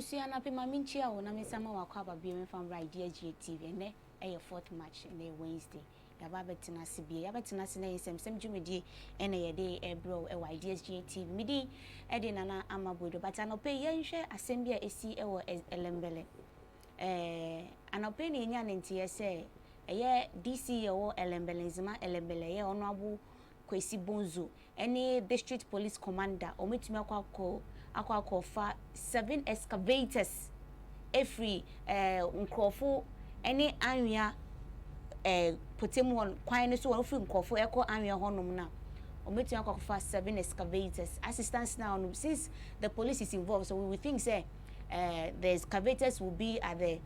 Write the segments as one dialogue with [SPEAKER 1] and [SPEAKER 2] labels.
[SPEAKER 1] Abusia na pe maminchia wo na mesama wakwa babie me fam iDEAS TV ne 4th March ne Wednesday ya ba betina sibie ya betina se na Nsemsem Dwumadze ene ye de ebro e iDEAS TV midi e de nana amabodo but anope yenhwe asem bia esi e wo elembele anope ne nya ntie se eye DC ye wo elembele nzima elembele ye ono abu kwesi bonzo any district police commander ometumi akwa fa 7 excavators every nkrofo any anwia potemu on kwan ne so won free nkrofo eko anwia honom na ometumi akwa fa 7 excavators assistance now since the police is involved, so we think say the excavators will be at the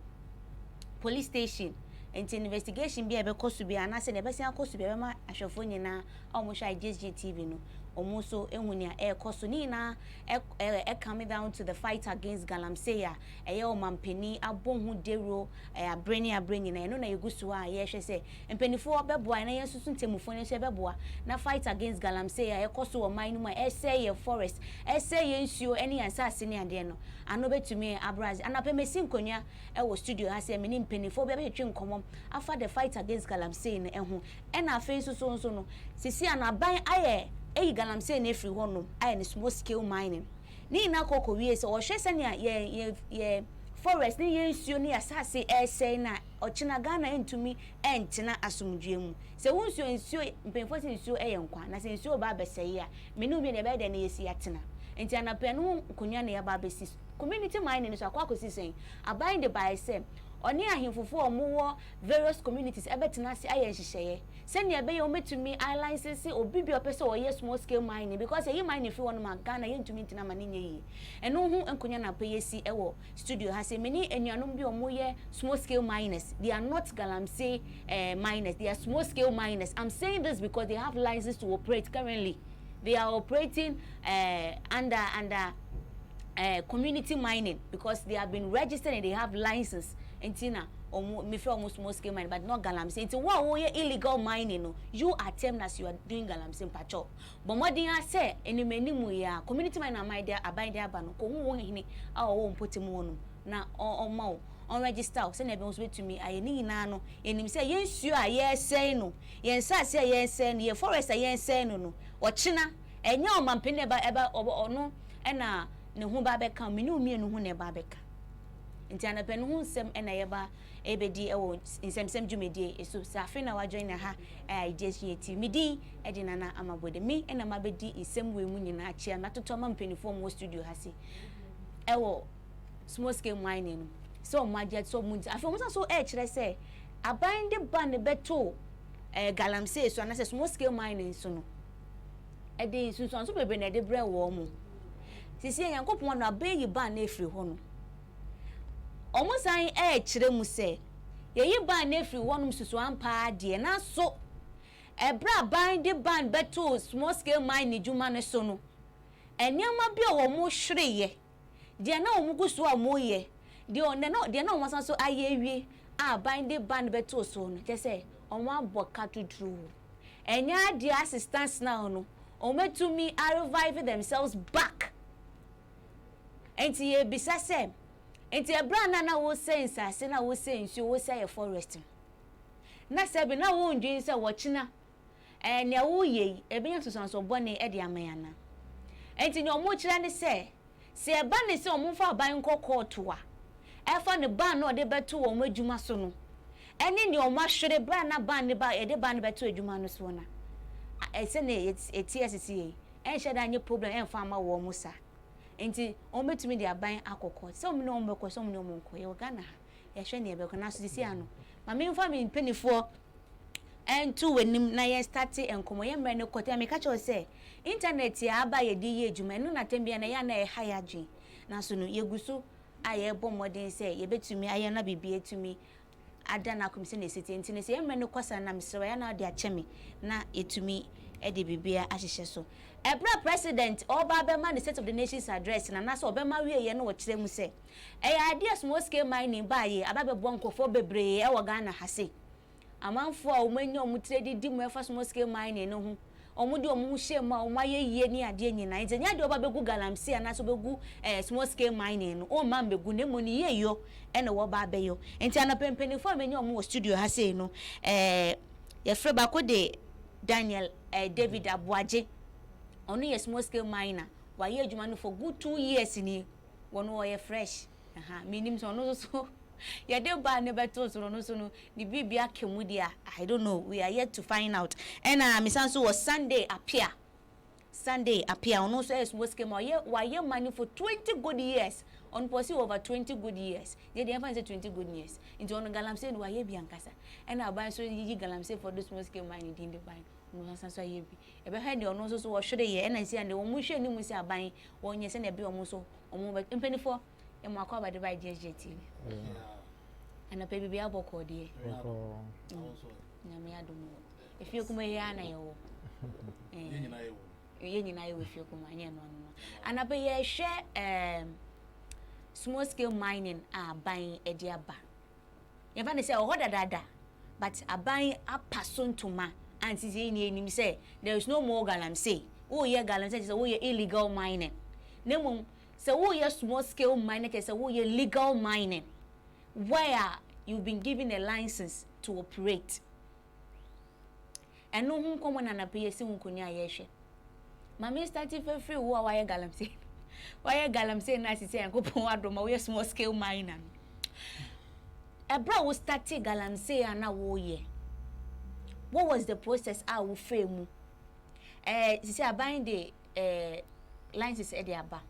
[SPEAKER 1] police station. Enti investigation bi ebe kosu bi anase ne besia kosu bi ebe ma ahwefo nyina omo hwa iDEAS TV no omo so ehunia kosu ni na coming down to the fight against galamsey eye o mampeni abonhu dero abreni na eno na yegusu a ye hwe se empenifo obeboa na yesusu ntemufo ne se beboa na fight against galamsey kosu o man no ma ye forest ye nsuo ene ansase ne ade no ano betumi abraz anapemesi nkonya wo studio ha se meni mpenifo be betwe nkomo after the fight against galamsey ne ehu ena afen so no sisi anaban aye galamsey na free honom aye ne small scale mining ni na kokko wie se o hwese ne ye forest ni ye nsuo ni asase say na ochina Ghana entumi entina asomdwemu se nsuo mpenfo se nsuo nkwa na se nsuo ba beseye a menu bi ne be de na yesi atena enti anapenu nkonya ne ya ba besi community mining so akwakosi sen abind the by say oni ahemfofo omuwo various communities ebetina se aye nhihye se ne ebe ye ometumi license obi bi opese o small scale mining because ye mining free one man Ghana ye ntumi ntina mane nye yi eno hu enkonya na peyesi ewo studio ha se meni enuanom bi omoye small scale miners. They are not galamsey miners, they are small scale miners. I'm saying this because they have license to operate currently. They are operating under community mining because they have been registered and they have license. Entina me feel almost small scale mining but not galamsey. It's what illegal mining no. You attempt as you are doing galamsey pacho. But what they say any menimu ya community mining am there abide there ba no ko hu won hini a wo mpotemu no na on register say na be so betumi aye ni na no enim say yensuo a ye say no yen sa say ye say no ye forest a ye say no ochina enya o mampene eba ono na ne hu ba be kan meni umienu hu ne ba be kan nti anapenu hu nsem na ye ba ebedi ewo Nsemsem Dwumadze eso safi na wa join na ha iDEAS TV midi edi nana amabode mi na mabedi nsem we mu nyina achia matoto mampenifo mo studio ha si ewo small scale mining so majet so munti afi mo so kire say abind the ban beto galamsey so na say small scale mining so no edi sunsun so bebe na de bre wo mu sisi yankopon na abayi ban na efri ho no omo san kire mu say yeyi ban na efri wonum susu ampa de na so ebra bind the ban beto small scale mining juma ne so no enyama bi o mo hwereye de na o mu gusu a mo ye de na o masan so ayewie a bind the ban beto so no je say o mo aboka tuturu enya de assistance now no o metumi revive themselves back enti ye bisa say enti ebra na wo sense ase na wo sense wo say forest na se bi na wo ndwin say wo china ne wo ye ebenya sosanso bone e de amayana enti ne o mo kira ne say se eba ne se o mo fa ban kokoto a efa ne ban na o de beto wo madwuma so no eni ne o ma hwere bra na ban ne ba e de ban ne beto adwuma no so na ese ne etiasisi enhye anye problem enfa ma wo mu sa enti o metumi de aban akokọ se o me no o mekọ se o me no o monko ye Ghana ye hwe ne ebekọ na so disi ano ma me mfa me penifo entu wenim na ye start enkomo ye mre ne kote me ka che se internet ya aba ye di ye adwuma no na tembia na ya na e haya dwen na so no ye guso aye bọ modern se ye betumi aye na bibie etumi adana komse na siti enti ne se ye mre ne kosa na misrewa ya na de acheme na etumi ede bibia ahihye so ebra president oba bema the state of the nation's address na so obema wie ye no wo kire mu se iDEAS small scale mining ba ye ababebo nkofo bebre e wo Ghana hase amanfo a omanyo omutire didi mu efa small scale mining no ho omo de omo hye ma omo ayeye ni ade nyina nti nya de oba begu galamsey ana so begu small scale mining no o ma mbegu ne mo ni yeyo ene wo ba beyo nti anapempeni fo amenye omo studio ha sei no ye frɛ ba ko de Daniel David Abuaje ono ye small scale miner wa ye adwuma no for good 2 years ni wono ye fresh minim so no so ya de ba ne beto so no so no the bibia kemu dia I don't know, we are yet to find out. And misanso was Sunday appear ono so small scale wa ye money for 20 good years on pursue over 20 good years ye dey say 20 good years into on galamsey no wa ye bi ankasa and aban so yi galamsey for this small scale mining din dey buy no sanso ye bi e be head ono so wo hwede ye na nsi ande wo mu hwe ni mu si aban wo nye se na bi omo so omo be mpenifo e mo akwa ba de iDEAS TV ana pe bi aboko de nyame adumo efie kuma ye na ye wo ye nyina ye wo efie kuma anya no no ana pe ye hwe small scale mining aban ediaba ye fa ne say o dada but aban apasontoma anti say ni enim say there is no more galamsey o ye galamsey say o ye illegal mining nemu say o ye small scale mining say o ye legal mining where you've been given a license to operate and no hun komo na pe ye se hun konya ye hwe mama starting for free wo wa ye galamsey na sisi yankopon adoma we small scale miner ebra wo start galamsey ana wo ye what was the process wo frame sisi aban de license e de aba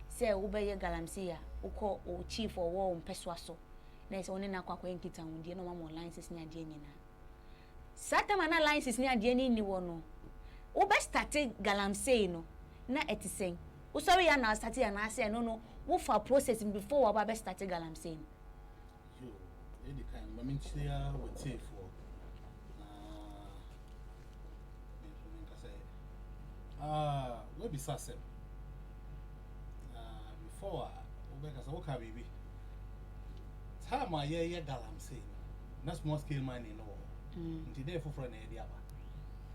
[SPEAKER 1] say wo be ye galamsey a wo ko o chief or wo mpeswa so na se woni na kwakwa nkita wundie no mama license ni ade nyina satama na license ni ade ni wo no wo be start galamsey no na etisen wo sorry ya na start ya na say no wo for process before wo ba start galamsey
[SPEAKER 2] yo any kind mamintia we take for we be sasem before we be kasa wo ka bibi time ye galamsey na small scale mining no nti dey for na e dia ba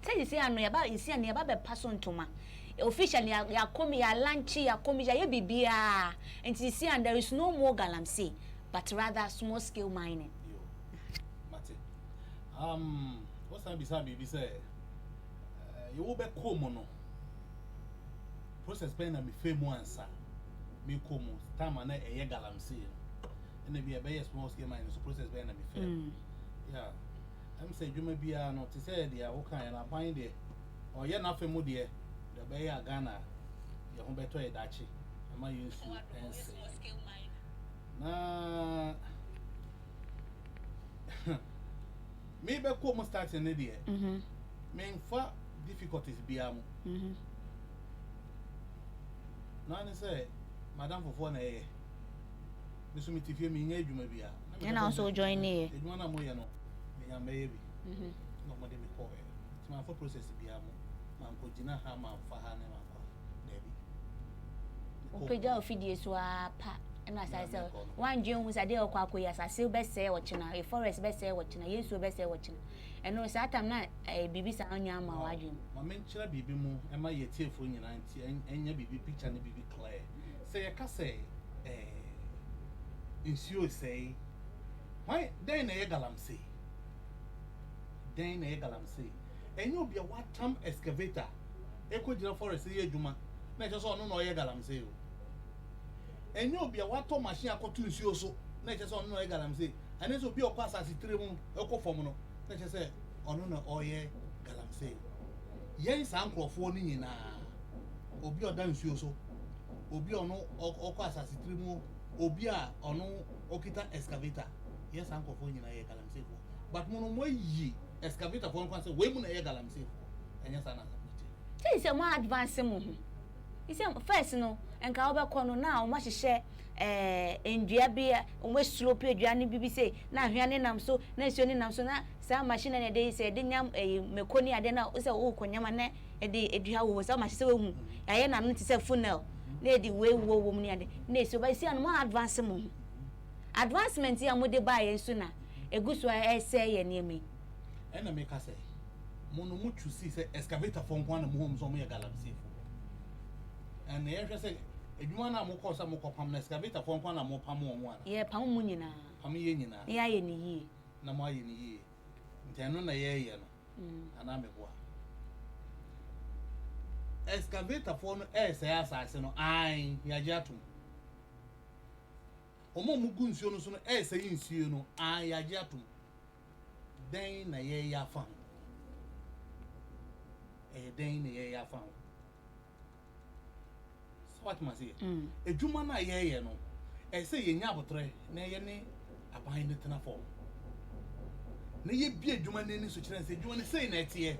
[SPEAKER 1] say you see anu ya ba isi anu ya ba be paso ntoma official ya komi ya lunch ya komi ya bibia nti you see and there is no more galamsey but rather small scale mining
[SPEAKER 2] yo mate what's that bibi say you will be komo no process pen na me femu ansa me komo time na e galamsey and be a small scale mining so process pen na me femu yeah I'm say dwuma bia no to say dia wo kan na ban de o ye na femu de the be ya Ghana ye ho beto e dachi ama use ense na me be ko mo start ne de me fa difficulties bia mo na ne say madam fofo na ye me so mitifie me nya dwuma bia
[SPEAKER 1] na also join ne
[SPEAKER 2] dwuma na mo ye no maybe no more than before it's my for process bia mo man ko gina ha man fa ha ne man kwa debi
[SPEAKER 1] o peja ofidie so apa na say say wan dwen hu say dey okwa akoya sase be say wo china e forest be say wo china yesu be say wo china eno say atam na bibi sa anya ama wa dwen
[SPEAKER 2] ma men chira bibi mu e ma ye tiefo nyina nti enya bibi picture ne bibi clear say e ka say insure say why then e galamsey then e galamsey enyo bia watam excavator eko gina forest ye adwuma na eche so ono no ye galamsey o enyo bia wato machine akoto nsuo so na eche so ono no ye galamsey ane so bia okwa asase trem eko fom no na eche se ono no oye galamsey yen sa nkrofo ni nyina obi oda nsuo so obi ono okwa asase trem obi a ono okita excavator yes nkrofo nyina ye galamsey but mo yi excavator for one say we mu na ye galamsey enya sana
[SPEAKER 1] say say mo advance mo hu isi first no enka obekọ no na o ma hyehyẹ endua bia o ma slope edua ne bibi say na hwea nam so na esio ne nam so na sa machine na dey say de nyam mekoni ade na o say o konyama na de edua wo say o ma hyehyẹ we hu ya ye na no ti say funnel na de we wo mu ne ade na esio ba isi an mo advance mo hu advancement ya mo de ba ye so na eguso say ye ne me
[SPEAKER 2] ena me ka say mono mutu see say excavator for nko na mo hom so mo ye galamsey and na yehwe say edwuma na mo ko sa mo ko pam na excavator for nko na mo pam mo ana
[SPEAKER 1] ye pam mu nyina
[SPEAKER 2] pam ye nyina
[SPEAKER 1] ya ye ni yi
[SPEAKER 2] na mo aye ni yi ntano na ye no ana me boa excavator for no say asase no an ya jatum omo mugu nsuo no so no say nsuo no an ya jatum den na ye ya fa den na ye ya fa so what must say edwuma na ye no say ye nya abotre na ye ne aban ne tena fo na ye bi edwuma ne ni so kire say edwuma ne say na etie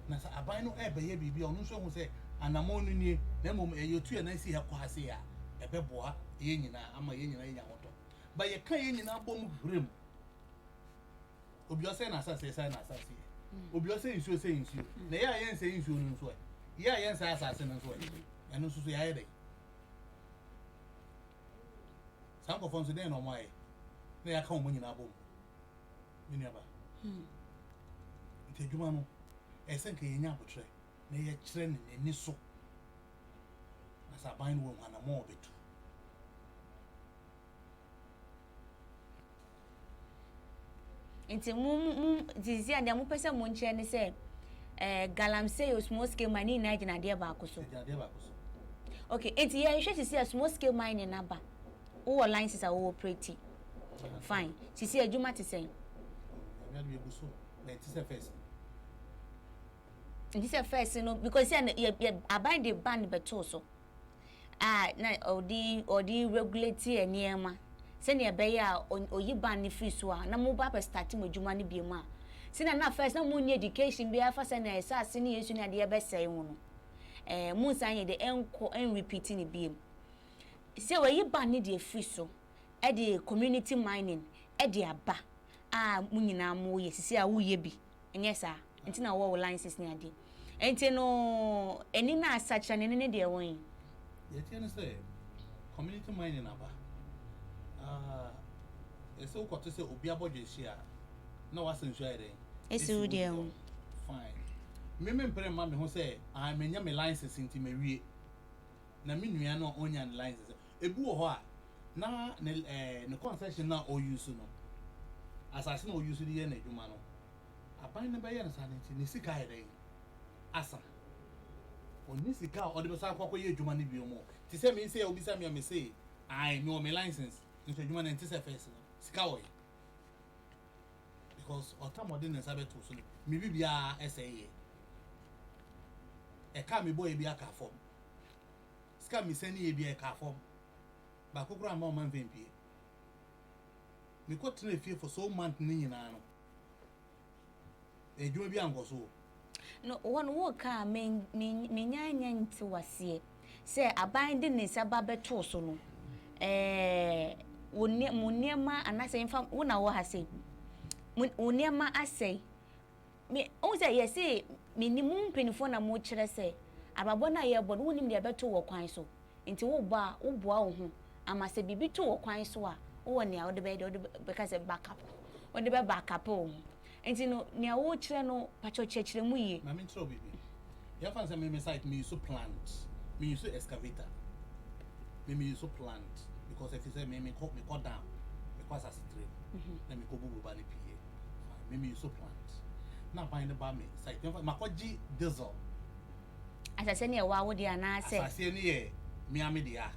[SPEAKER 2] na sa aban no be ye bibia ono so hu say anamo no nie na mom eyotu na si he kwa ase ya ebeboa ye nyina ama ye nyina ye nya hoto ba ye kan ye nyina bom hurem obi o say na asase say na asase obi o say nsuo say nsuo na ye ayen say nsuo no nso ye ayen say asase no nso eno nso ya ye dey sanko fon so dey no mai na ya kan mo nyina bom nyina ba ntedwuma no esenke ye nya abotre na ye kire ne ni so asa ban wo hwana mo betu
[SPEAKER 1] nti mu dizia ndia mu pese mu nche ne se galamsey small scale mining na gina de ba akoso okay nti ye hwe ti se small scale mining na ba wo license a wo operate fine ti se adwuma ti sen
[SPEAKER 2] na bi eguso na ti se first
[SPEAKER 1] this is first no because you aban the ban beto so na odi regulate eniema se na be ya oyi ban ni free so na mo ba start mo dwuma ni biemu a se na first na mo ni education bi afa se na esase ni yesu na de be sei ho no mo sanye de en repeating ni biemu se we ban ni de free so e de community mining e de aba mo nyina mo ye sisi a wo ye bi enye sa nti na wo license ni ade enti no eni na asacha ne de won
[SPEAKER 2] ye tiene say community mining aba ese wo kote se obi abodwe hia na wasensu ayede
[SPEAKER 1] esi wo de
[SPEAKER 2] fine me mpere ma me ho say menya me license nti mawie na me nua no onya license ebu wo ho a na ne concession na o use no asase na o use de ye na adwuma no aban ne be ye na sa nti ne sika ayede asa oni sika o de be sa kwakọ ye adwuma ne bio mo ti se me say obi sa me say me o me license nti adwuma na nti se first sika wo because otamode ne sabe to so me bibia essay e ka me boy bi aka form sika me sani e bi e ka form ba kokura ma o man vempie me ko tena fie for so month ni nyina no adwuma bi angoso
[SPEAKER 1] no one work me nyanya nti wase se aban de ne saba beto so no woniema anase infam wona wo ha se woniema asai me o say yes say minimum penifo na mo kire say ababo na ye bod wonim de beto wo kwan so nti wo boa wo ho ama se bibi to wo kwan so a wo ne a wo de be ka say backup wo de be backup o nti no ne a wo kire no pacho kire mu yi
[SPEAKER 2] na me kire bibi ya fan say me site me use plant me use excavator me use plant because if you say me cut down because as stream na me ko bubu ba ne pie me use plant na find about me site makoji diesel
[SPEAKER 1] asase ne wa wo de ana se
[SPEAKER 2] asase ne ye mi ame dia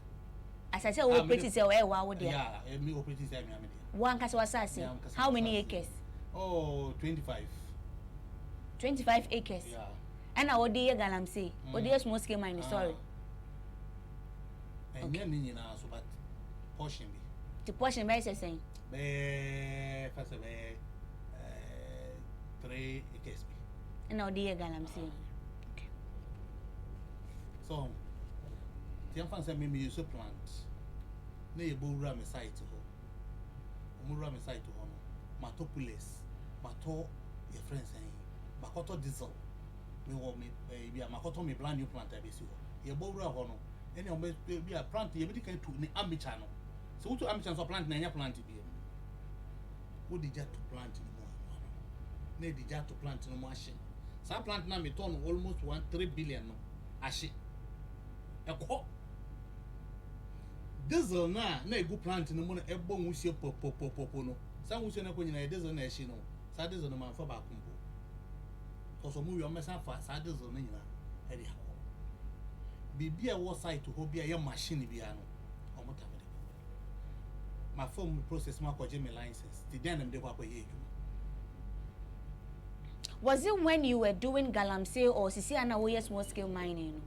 [SPEAKER 1] asase wo operate se wa wo de
[SPEAKER 2] yeah me operate se mi ame dia
[SPEAKER 1] one kase wasase how many acres
[SPEAKER 2] 25
[SPEAKER 1] acres
[SPEAKER 2] yeah
[SPEAKER 1] and I would ye galamsey wo de small scale mine sorry
[SPEAKER 2] okay ni nyina so but portion bi
[SPEAKER 1] the portion by say
[SPEAKER 2] be first be 3 acres bi
[SPEAKER 1] and I would ye galamsey okay
[SPEAKER 2] so tiam fan say me use plant na ye bo wura me site ho umura me site ho no mato police mato your friends say makoto diesel me wo me bi makoto me brand new plant abesi ho ye bo wura ho no any o be a plant ye be kan to ni amicha no so wo to amicha so plant na nya plant bi wo di jet to plant ni mo na edija to plant no mo ahye sa plant na me ton almost 1.3 billion no ahye ekọ diesel na egu plant no mo na ebo nwusie popopopo no sa nwusie na ko nyina diesel na ahye no sa diesel no man fa ba kumpo because omo wi o mesa fa sa diesel no nyina e dey akọ bibia wo site ho bia ye machine bia no omo ta me my phone process ma ko je me license the then dem dey kwa ye edwuma.
[SPEAKER 1] Was it when you were doing galamsey or sisi ana wo small scale mining?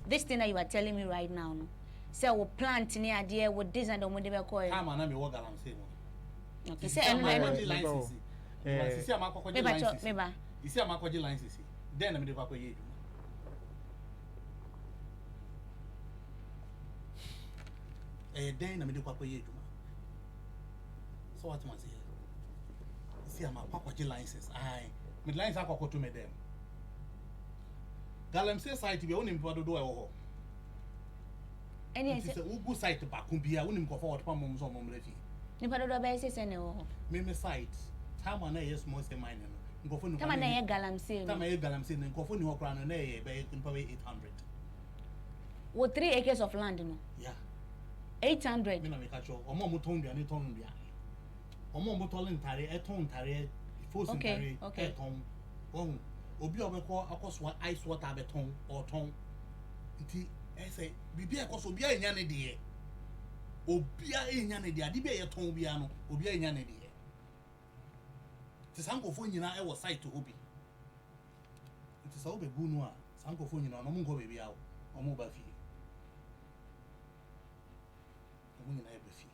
[SPEAKER 1] This thing that you are telling me right now, no? Say we plant ni ade with this and omo dey be call.
[SPEAKER 2] Time na me wo galamsey no.
[SPEAKER 1] Okay, say eno
[SPEAKER 2] license. Sisi ama ko je license.
[SPEAKER 1] Meba.
[SPEAKER 2] Sisi ama ko je license. Then dem dey kwa ye edwuma. Then na me dey kwa ye edwuma. So what man say? See I'm a package license. With license I to me them. Galamsey site be onim pa do e wo ho.
[SPEAKER 1] Any say
[SPEAKER 2] ugu site ba kun bia onim ko forward pa mom so mom refi.
[SPEAKER 1] Ni pa do be say ne wo ho.
[SPEAKER 2] Me site. Time na yes small scale mining no. Nkofo ni.
[SPEAKER 1] Time na ye galamsey no.
[SPEAKER 2] Time ye galamsey no nkofo ni ho kra no na ye be npa 800.
[SPEAKER 1] With 3 acres of land no.
[SPEAKER 2] Yeah.
[SPEAKER 1] 800.
[SPEAKER 2] Me na me ka cho. Omo mo ton bia ni ton bia. Omo mo tolin tare e ton tare force tare e ton won obi obekọ akọso ice water beton or ton nti e say bibi akọso obi anya ne de obi anya ne de ade be ye ton bia no obi anya ne de ti sankofo nyina e wo site obi nti sa obe gu no a sankofo nyina no mo nko be bia omo ba fi omo nyina e ba fi.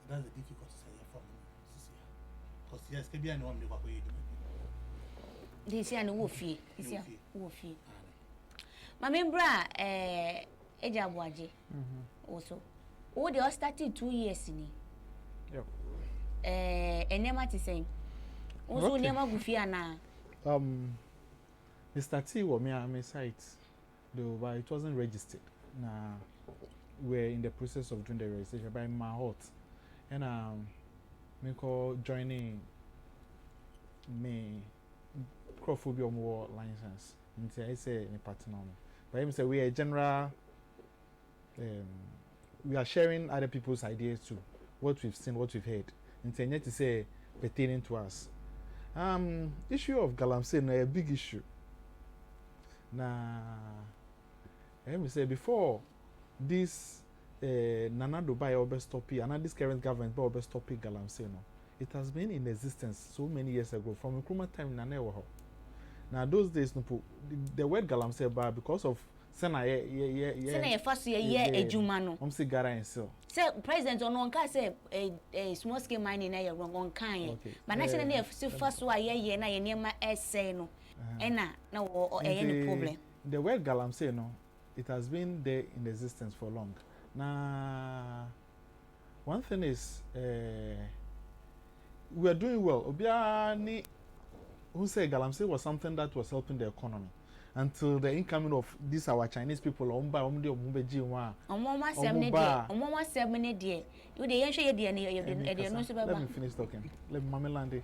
[SPEAKER 2] That's the difficult to say from because yes, can be anyone they go you.
[SPEAKER 1] This year no wo fie. This year wo fie. Ma membra eja boaje. Also. O dey started 2 years ni.
[SPEAKER 3] Yep.
[SPEAKER 1] Enema ti say. Also enema go fie ana.
[SPEAKER 3] Mr. T was me site though but it wasn't registered. Nah, we're in the process of doing the registration by my heart. And me call joining me Crawford more license. Until I say any partner. But him say we are general we are sharing other people's ideas too. What we've seen, what we've heard. Until yet to say pertaining to us. Issue of galamsey no a big issue. Now let me say before this Nana Dubai over stopping, and this current government over stopping galamsey no. It has been in existence so many years ago from Nkrumah time Nana Ewaho. Now those days no the word galamsey bar because of Sena
[SPEAKER 1] Sena first year ejuma no.
[SPEAKER 3] Say gara and so.
[SPEAKER 1] Say president on one can say a small scale mining na wrong on kind. But national na first wa ye na ye nema essay no. Ena na o any problem.
[SPEAKER 3] The word galamsey no, it has been there in existence for long. Now, one thing is, we are doing well. Obiani, who say galamsey was something that was helping the economy until the incoming of these our Chinese people. Let me finish talking. Let me Mamilande.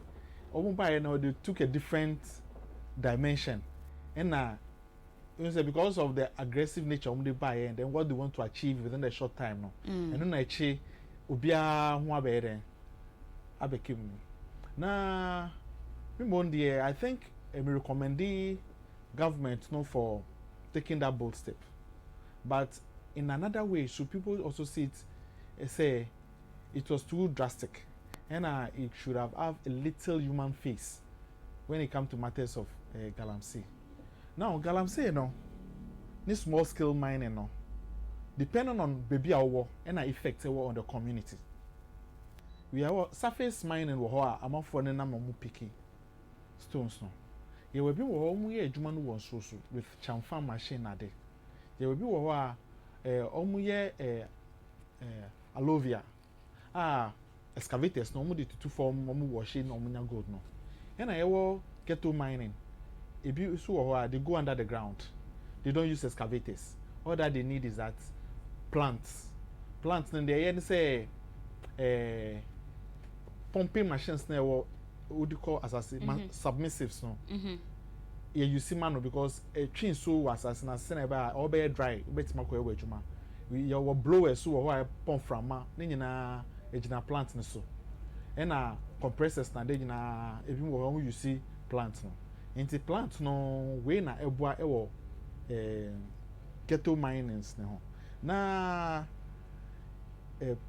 [SPEAKER 3] Now they took a different dimension, and you say because of the aggressive nature of the buyer and then what they want to achieve within a short time no. And then I say ubia ho abere abekim. Na me I think I recommend the government no for taking that bold step. But in another way, should people also see it say it was too drastic and it should have a little human face when it comes to matters of galamsey. Now, galamsey no, this small scale mining no, depending on baby our and effect on the community. We have surface mining wo among for na mamu picking stones no. Ye will be wo mu ye adwuma no won so with chamfan machine ade. Ye will be wo omu ye alovia excavators no omu de to form omu washing omu nya gold no. And I wo keto mining. Ebi so they go under the ground. They don't use excavators. All that they need is that plants. Plants then they say pumping machines na what you call assassin submissives no yeah you see man because a train so assassin as na ba or be dry bet ma ko e adwuma your blower so who pump from ma ne nyina ejina plant ne so and compressors na de nyina ebi wo you see plant no into plant no we na eboa e wo ghetto minings ne ho na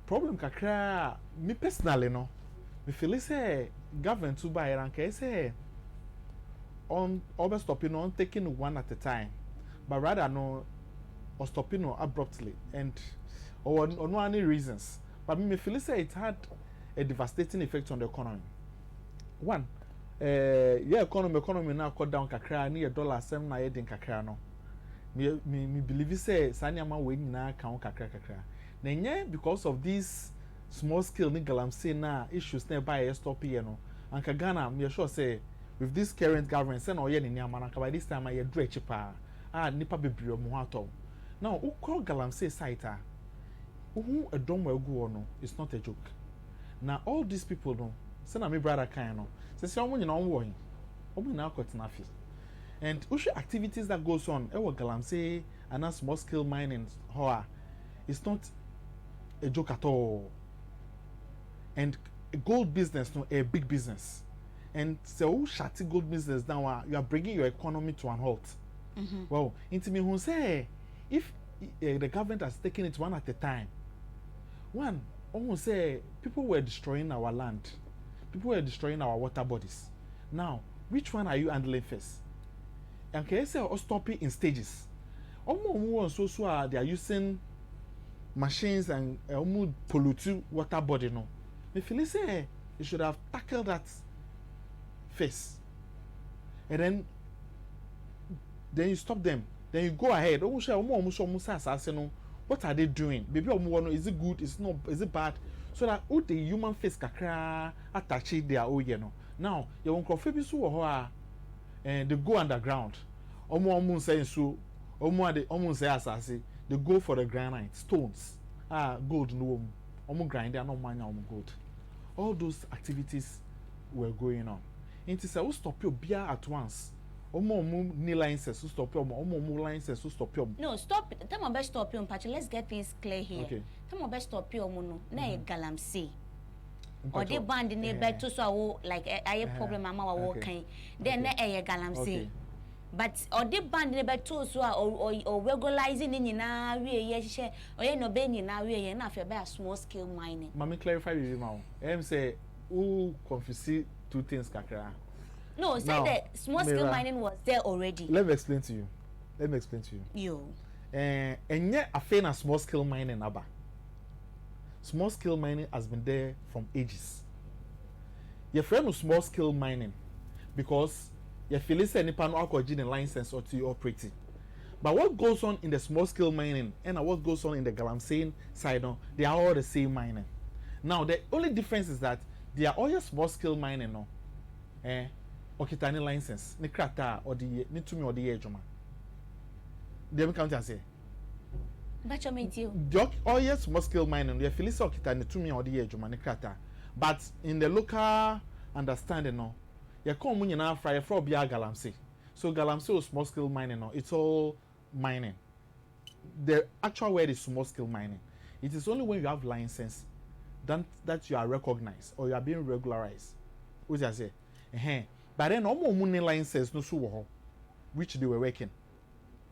[SPEAKER 3] problem kakra me personally no me feel say government to buy and say on over stopping on taking one at a time but rather no or stopping no abruptly and or no any reasons but me feel say it had a devastating effect on the economy. One yeah economy now cut down kakra near $7 na yedin kakra no me believe say sanyama we nyina kan kakra na nye because of this small scale ni galamsey na issues na by stop here no anka Ghana me sure say with this current government say no ye ni nyama na by this time ye dre chepa nipa bebre o mo ato now ukro galamsey site who a dom we go no it's not a joke now all these people no say na me brother kan no say omo nyina on wo hin omo nyina akot na fi and ushe activities that goes on e wo galamsey and small scale mining how it's not a joke at all. And gold business no a big business. And so shutting gold business down, you are bringing your economy to an halt. Well, into me who say if the government has taken it one at a time. One, almost say people were destroying our land. People were destroying our water bodies. Now, which one are you handling first? And can you say or stop it in stages? Almost so they are using machines and pollute water body no. Me feel say you should have tackled that first. And then you stop them. Then you go ahead. What are they doing? Maybe is it good? Is it bad? So that the human face kakra attach their own you know. Now you won't confirm so and they go underground. Saying so they go for the granite stones gold no grind they are not mine gold. All those activities were going on. It is a stop your beer at once. Ni licenses to stop your licenses to stop your
[SPEAKER 1] no stop tell me stop your patch. Let's get things clear here. Okay. Tell me stop your mono na galamsey or they band in a bed to so like a problem mama walking then na galamsey. But or they band in about two so or regularizing in na we share or no be na we na fe by small scale mining.
[SPEAKER 3] Mama clarify with you now. Say who confuse two things kakra.
[SPEAKER 1] No, say that small scale mining was there already.
[SPEAKER 3] Let me explain to you. Yo. And yet a fan of small scale mining aba. Small scale mining has been there from ages. Your friend of small scale mining because you feel it's any pan or license or to operate. But what goes on in the small scale mining and what goes on in the galamsey side, they are all the same mining. Now the only difference is that they are all small scale mining no. Okitani license, ni krata or the ni tumi or the ejoma. They come to say.
[SPEAKER 1] But you meet you.
[SPEAKER 3] All small scale mining, you feel it's okitani tumi or the ejoma ni krata. But in the local understanding no. You come when you now fry for bia galamsey. So galamsey is small scale mining no. It's all mining. The actual word is small scale mining. It is only when you have license that you are recognized or you are being regularized. What I say? But then no more license no so which they were working.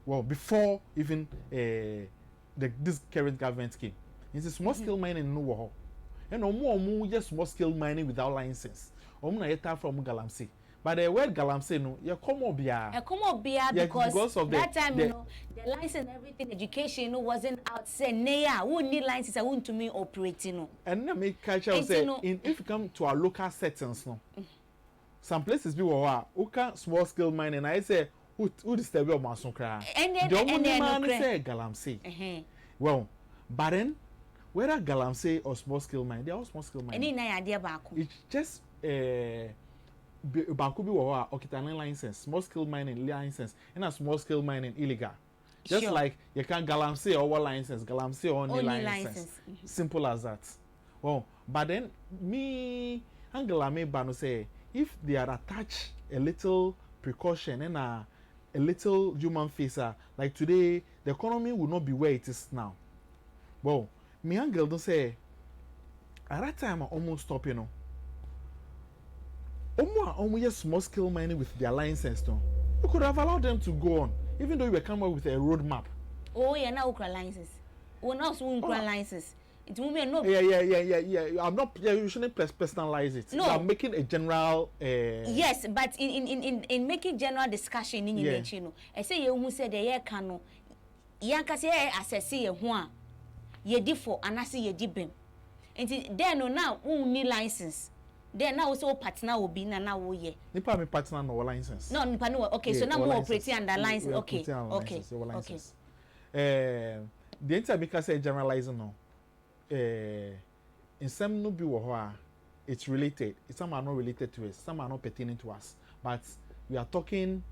[SPEAKER 3] Well, before even this current government came. It's small scale mining no and no more just small scale mining without license. From galamsey. But the word galamsey no, you come up
[SPEAKER 1] because of that time you know the license everything education wasn't out say neya who need license I want to me operating no. And
[SPEAKER 3] na make culture say if you come to our local settings no. Some places be who can small scale mining I say who disturb your mason cry. The only man say galamsey. Well, but then whether galamsey or small scale mining, they are all small scale mining. It's just Banku be Okitani license, small scale mining license, and a small scale mining illegal. Just like you can galamsey or license, galamsey or only license. Simple as that. Well, but then me Angela may ban say if they are attached a little precaution and a little human face, like today, the economy will not be where it is now. Well, me Angela don't say at that time I almost stop, you know. Almost small scale mining with their license, no. You could have allowed them to go on, even though you were coming up with a roadmap.
[SPEAKER 1] Oh, yeah, now licenses. Oh, now soon licenses. It will be no.
[SPEAKER 3] Yeah. I'm not. Yeah, you shouldn't personalize it.
[SPEAKER 1] No.
[SPEAKER 3] I'm making a general.
[SPEAKER 1] Yes, but in making general discussion in your you know, I say you said the year cano. Yankasi assess ye one. Ye differ and I see ye dibim. And then no now need license. Then now also partner will be now ye.
[SPEAKER 3] Nipa me partner no license.
[SPEAKER 1] No, nipa no. Okay, so now we operating under license. Okay.
[SPEAKER 3] The entire because say generalizing no. In some no be it's related. Some are not related to us. Some are not pertaining to us. But we are talking.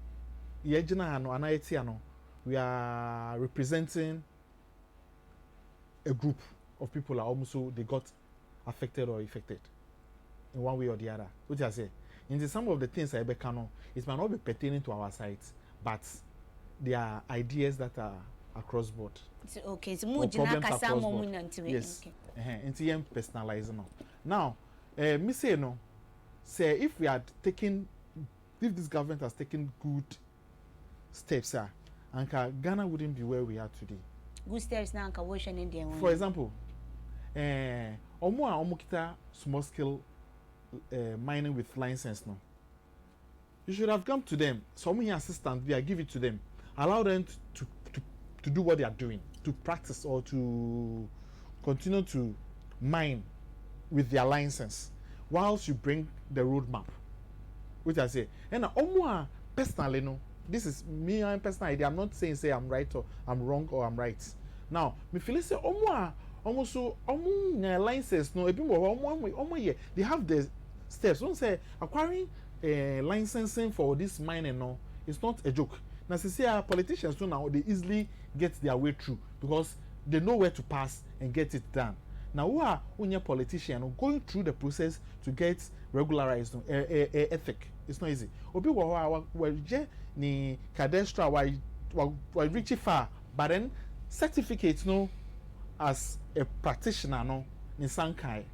[SPEAKER 3] We are representing a group of people that almost they got affected or affected in one way or the other. Which I say, in some of the things I can it might not be pertaining to our side, but there are ideas that are across board.
[SPEAKER 1] Okay, so more yes.
[SPEAKER 3] Into personalizing now. Me say no. Say if this government has taken good steps, and Ghana wouldn't be where we are today.
[SPEAKER 1] Good steps now, India.
[SPEAKER 3] For example, kita small scale mining with license no. You should have come to them. Some assistants, we give it to them. Allow them to do what they are doing, to practice or to continue to mine with their license, whilst you bring the roadmap. Which I say, and personally, no, this is me and personal idea. I'm not saying say I'm right or I'm wrong or I'm right. Now, me feel say almost license no, they have the steps. Don't say acquiring licensing for this mining no, it's not a joke. Now, see, politicians too now they easily get their way through because they know where to pass and get it done. Now, who are when you're politician going through the process to get regularized ethic? It's not easy. Obi wa ni cadastra wa reach far, but then certificates no as a practitioner no in Sankai.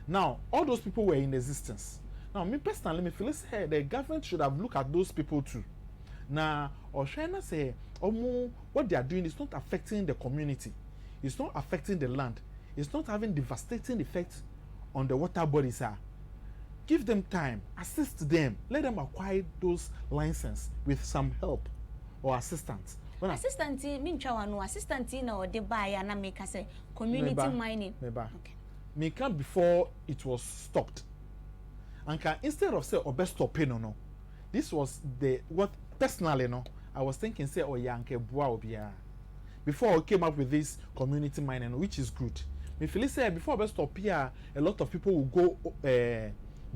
[SPEAKER 3] Now, all those people were in existence. Now, me personally, me feel say the government should have looked at those people too. Now, Oshana say, what they are doing is not affecting the community. It's not affecting the land. It's not having devastating effects on the water bodies. Give them time, assist them, let them acquire those licenses with some help or assistance.
[SPEAKER 1] Assistant, assistant or the buyer and make us say community mining.
[SPEAKER 3] Okay. Make up before it was stopped. And instead of say best stopping no. This was what personally no. I was thinking say before I came up with this community mining, which is good. Me feel say before best stop here, a lot of people will go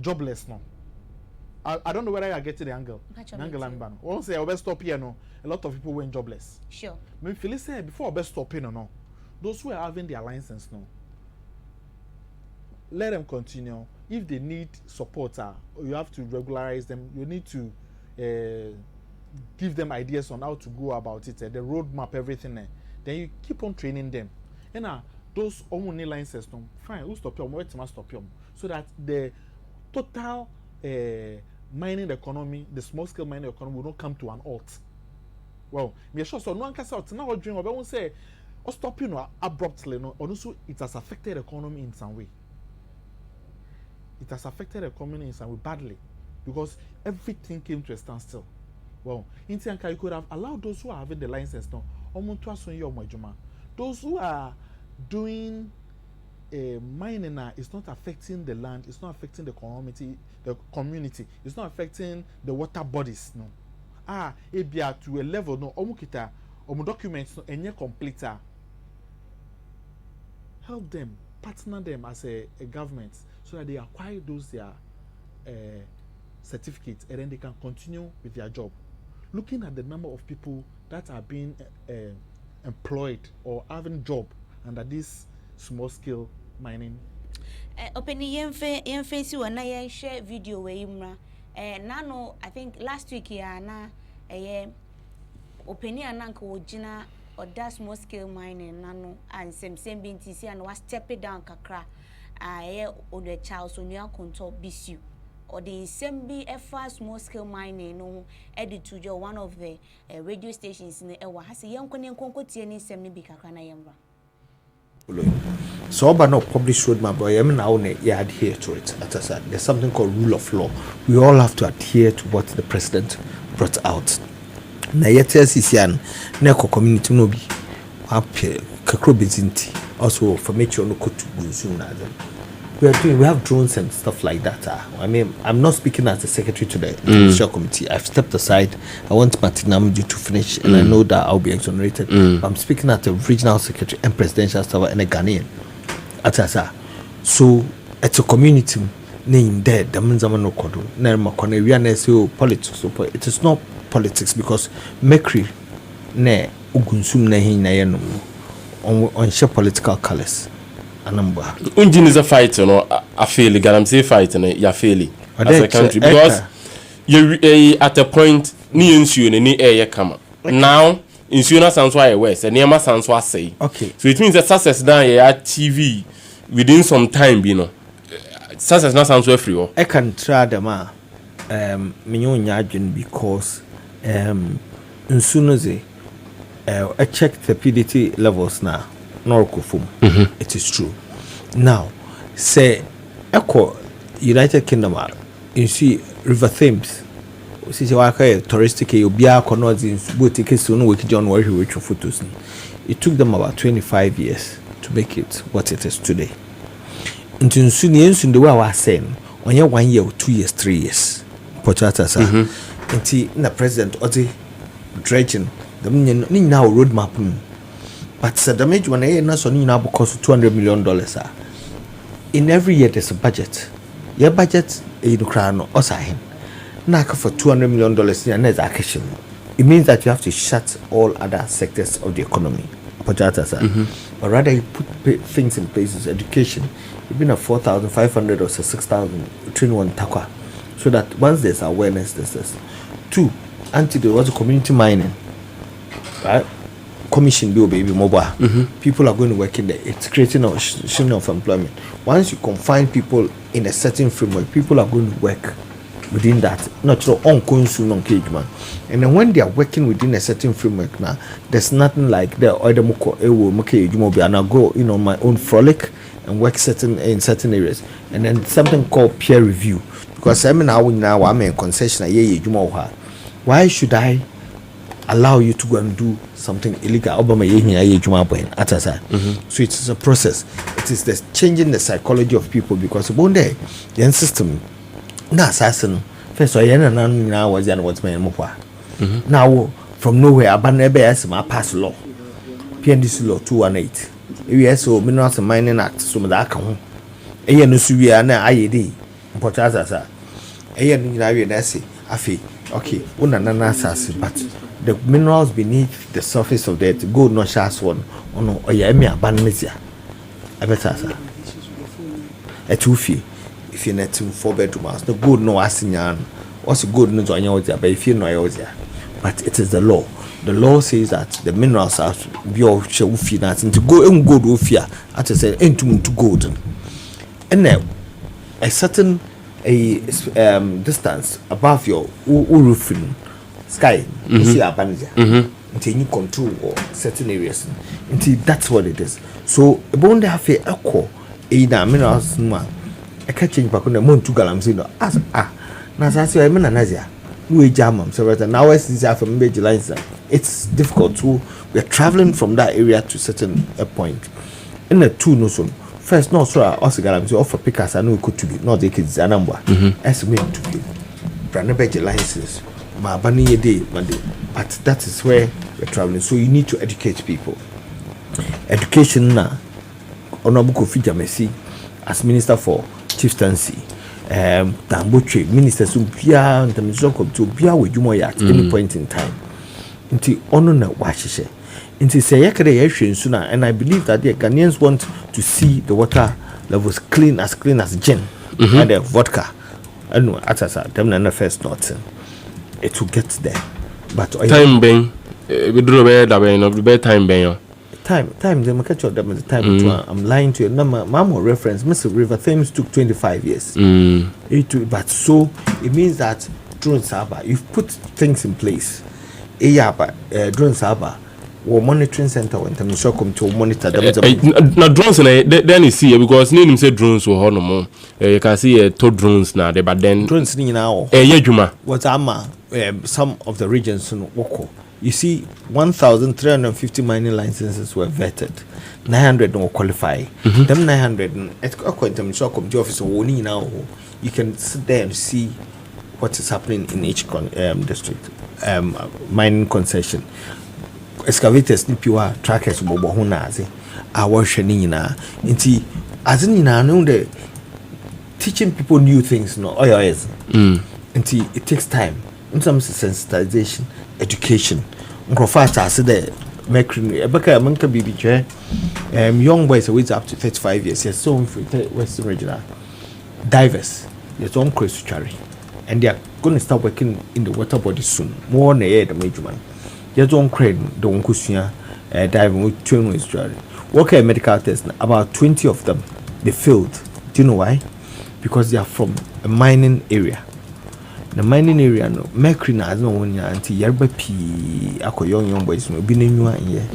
[SPEAKER 3] jobless now. I don't know whether I get to the angle. Angle and ban. Once say best stop here no, a lot of people went jobless.
[SPEAKER 1] Sure.
[SPEAKER 3] Me feel say before best stopping no, those who are having their license no, let them continue. If they need support, you have to regularize them. You need to give them ideas on how to go about it, the roadmap, everything. Then you keep on training them. And those only licenses, no, fine, who stop them? Where to stop them? So that the total mining economy, the small scale mining economy, will not come to an halt. Well, me sure so no one can say now what dream. I won't say, or stop abruptly. No, also it has affected the economy in some way. It has affected the economy in some way badly because everything came to a standstill. Well, in Tianka, you could have allowed those who are having the license now. Those who are doing mining is not affecting the land, it's not affecting the community, it's not affecting the water bodies. No. Ebia to a level no omukita documents no enye complete. Help them, partner them as a government so that they acquire those their certificates and then they can continue with their job. Looking at the number of people that are being employed or having job under this small scale mining
[SPEAKER 1] Openi yemfe si wana ye share video we imra. Nano I think last week ya na openi ananka wojina or that small scale mining nano and Nsemsem BNTC and was step it down kakra. Or the child so near control bisu. Or the Nsembi small scale mining no edit to jo one of the radio stations in the Ewa has a young konko tieni Nsemni bi kakra na yemra.
[SPEAKER 4] So but not published roadmap, but I mean now you adhere to it. As I said, there's something called rule of law. We all have to adhere to what the president brought out. Na yet CCN neko community no be kakro bezinti also for make sure no go to soon. We have drones and stuff like that. I mean, I'm not speaking as the secretary to the judicial committee. I've stepped aside. I want Martinamdi to finish, and I know that I'll be exonerated. But I'm speaking as the regional secretary and presidential staff and a Ghanaian. So it's a community name there. The Manzamano Kodo. Nermakone. We are not so politics. So it is not politics because Mekri ne ugunsum ne hinayenum on share political colors.
[SPEAKER 5] Unjin is a fight, you know. I feel it. I'm saying fight, and you feel it as a country because you at a point ni insurance ni air come now. Insurance sounds why West and Yama sounds what say.
[SPEAKER 4] Okay.
[SPEAKER 5] So it means that success down here at TV within some time, you know. Success not sounds free.
[SPEAKER 4] I can try them because insurance I checked the PDT levels now. It is true. Now, say, Echo United Kingdom, you see River Thames. See, touristic, you be a connoisseur, boutique, so no wicked John where you photos. It took them about 25 years to make it what it is today. Until soon, the way I was saying, on your 1 year, 2 years, 3 years. Portata, sir. Until the president, or the dredging, the now roadmap. But the damage when I not only now because $200 million. In every year there's a budget. Your budget in Ukraine or sign. Now for $200 million in next action. It means that you have to shut all other sectors of the economy. But rather you put things in places. Education, you've been at 4,500 or 6,000 between one takwa. So that once there's awareness, there's this. 2, there was a community mining. Right? Commission bill baby mobile. People are going to work in there. It's creating a share of employment. Once you confine people in a certain framework, people are going to work within that. Not so on-consume engagement. And then when they are working within a certain framework now, there's nothing like the other and I go, my own frolic and work in certain areas. And then something called peer review. Because I'm a concession. Why should I allow you to go and do something illegal? So it is a process. It is the changing the psychology of people because one day the system na assassin first now was what's my now from nowhere my pass law PNDC law 218 yes so Minerals and Mining Act so that can no suya na IED importers okay but the minerals beneath the surface of the earth, gold not shas one, or no, or yamia banmesia. I better, sir. A 2 feet, if you're not 4 bedroom house, the gold no asinyan, what's good news on your but if you know your but it is the law. The law says that the minerals are your finance and to go and gold wofia, at a say, into gold. And now, a certain distance above your roofing. Sky, you see our manager. Until you control or certain areas. Until that's what it is. So, a bond have a echo. A minerals, a catching back on the moon to Galamzino. As Nazia, I'm an Nazia. We jam, so right now, it's from major lines. It's difficult to. We're traveling from that area to certain point. In the 2 no soon. First, no, so also Galamzi offer pickers. I know it could be not the kids, a number. As we to be. Brand major licenses. But that is where we're traveling. So you need to educate people. Education now. Honorable Kofi Jamesi as Minister for Chieftaincy. Tamboche Minister Sumpia and the Minister to Bia with Jumoya at any point in time. Until honor na washishe. Until say yakere sooner, and I believe that the Ghanaians want to see the water levels clean as gin and vodka. And at them na first not it will get there. But
[SPEAKER 5] time being we do the time being
[SPEAKER 4] time they catch up them the time I'm lying to you. Mama reference Mr. River Thames took 25 years. But so it means that drones are you've put things in place. But drones are monitoring center when time show come to monitor them.
[SPEAKER 5] Now drones then you see because name say drones were no more. You can see two drones now but then
[SPEAKER 4] drones now. What some of the regions in Woko. You see 1,350 mining licenses were vetted. 900 don't qualify. Them 900 office now you can sit there and see what is happening in each district mining concession. Excavators ni pure trackers bobo ho na aze a wo hwe ni nyina nti aze ni na no the teaching people new things no yes nti it takes time in some sensitization education nkrofat ase the mercury ebeka manka bibi che young boys wait up to 35 years yes so from western regional divers there's one crazy chari and they are going to start working in the water body soon more na the major man. You don't crane, don't kusia, diving with train with Australia. Work a medical test, about 20 of them, they failed. Do you know why? Because they are from a mining area. The mining area, no, mercury has no one until Yerba P. Ako young boys, no, be new here,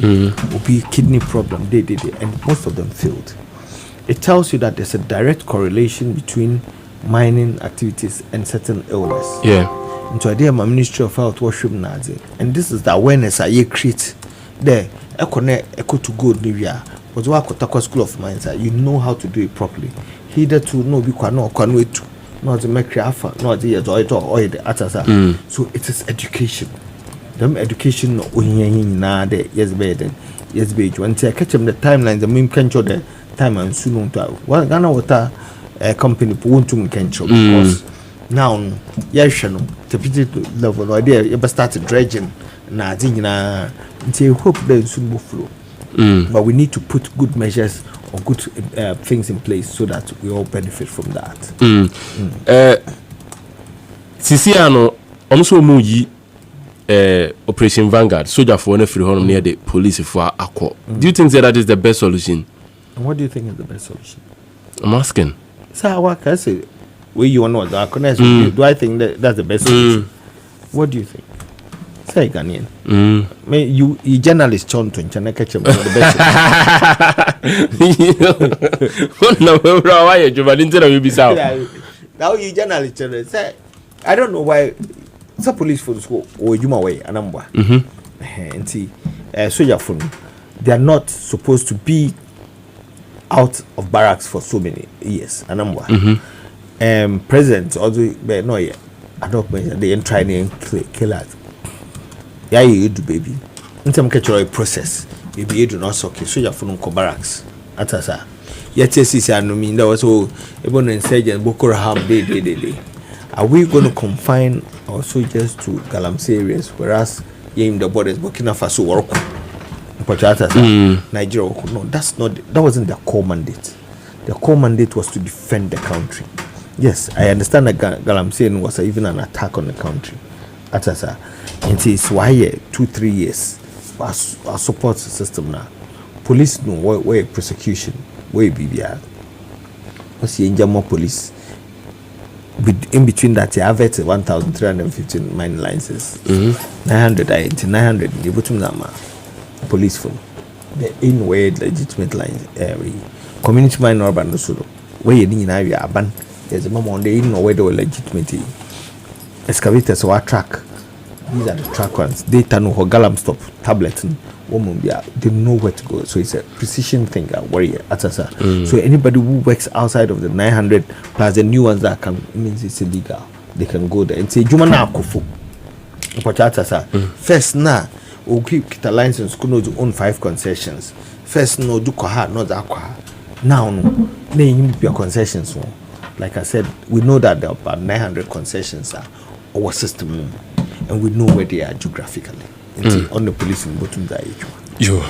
[SPEAKER 4] will be kidney problem, they, and most of them failed. It tells you that there's a direct correlation between mining activities and certain illness.
[SPEAKER 5] Yeah.
[SPEAKER 4] Into idea my Ministry of Health worship Nazi. And this is the awareness I create there. Echo to good Nivia. But what Kotaka School of Mines, you know how to do it properly. Hither to no be quite not the mercury alpha, not the or the atasa. So it is education. Them education na de yes bed yes bed. When I catch them the timelines, the meme can show the time and soon to what Ghana water company won't to because now yes the level no idea you start dredging na zina until hope there soon will flow. But we need to put good measures or good things in place so that we all benefit from that.
[SPEAKER 5] Sisiano also muyi Operation Vanguard soldier for one free home near the police for Akko. Do you think that is the best solution?
[SPEAKER 4] And what do you think is the best solution?
[SPEAKER 5] I'm asking.
[SPEAKER 4] So what can I say? Where you want to connect with you? Do I think that that's the best solution? What do you think? Say Ghanaian. You journalist John to catch him the best. Now you journalist say I don't know why it's a police for the school or you way a number. And see soldier phone. They are not supposed to be out of barracks for so many years a number. President although no yeah I don't mention they ain't trying to kill us. Yeah, you do baby. In some cultural process, maybe you do not so okay. So you're from barracks. Atasa. Yet yes, I mean that was so even insurgent Boko Haram day. Are we going to confine our soldiers to Galamsey areas, whereas in the borders Burkina Faso work? Nigeria, no, that wasn't the core mandate. The core mandate was to defend the country. Yes, I understand that Galamsey was even an attack on the country. Atasa. It is why 2-3 years our support system now. Police no where prosecution where BBR. What's the more police? In between that, you have 1,315 mining licenses. 900 900 you put them police phone. The in way legitimate lines community mine urban solo. Where you need now ban. There's a moment on the in way they were legitimate. Excavators or track. These are the track ones. Data no galam stop tablet woman they know where to go. So it's a precision thing warrior atasa. So anybody who works outside of the 900 plus the new ones that come means it's illegal. They can go there and say Juma na kufu. First na we keep kita license could not own 5 concessions. First no do koha not that koha. Now no name your concessions. Like I said, we know that there are about 900 concessions our system. And we know where they are geographically. On the police in bottom that
[SPEAKER 5] yo,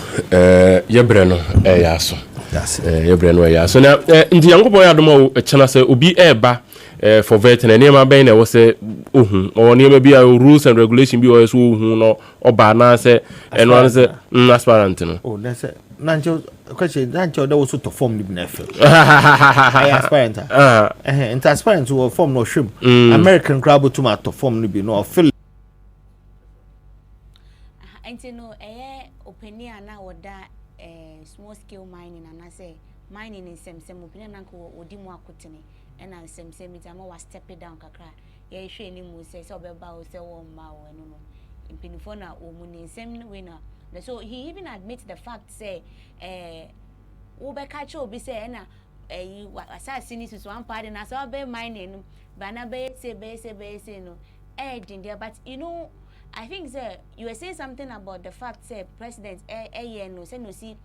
[SPEAKER 5] Yabreno, yaso.
[SPEAKER 4] That's it.
[SPEAKER 5] Your brain way. So now, in the young boy, I don't know, a channel say, Ubi eba for vet and near my bane, was say, or near maybe a rules and regulation be always who or banana say, and one say, aspirant.
[SPEAKER 4] Oh, that's it. Nancho, question, Nancho, that was to form the nephew. I aspirant. And aspirant to form no shrimp. American crab to form the no fill.
[SPEAKER 1] And you know, opinion now or that small scale mining, and I say mining in Nsemsem opinion uncle or Dimo Akutini, and Nsemsem it was step it down kakra. Yeah, she any mo say so about say one mao and no in Pinifona or Muni same winner. So he even admits the fact say Ubekacho be say na assassin is one part and I saw be mining banabe say no in there, but you know. I think sir, you were saying something about the fact say president no say no see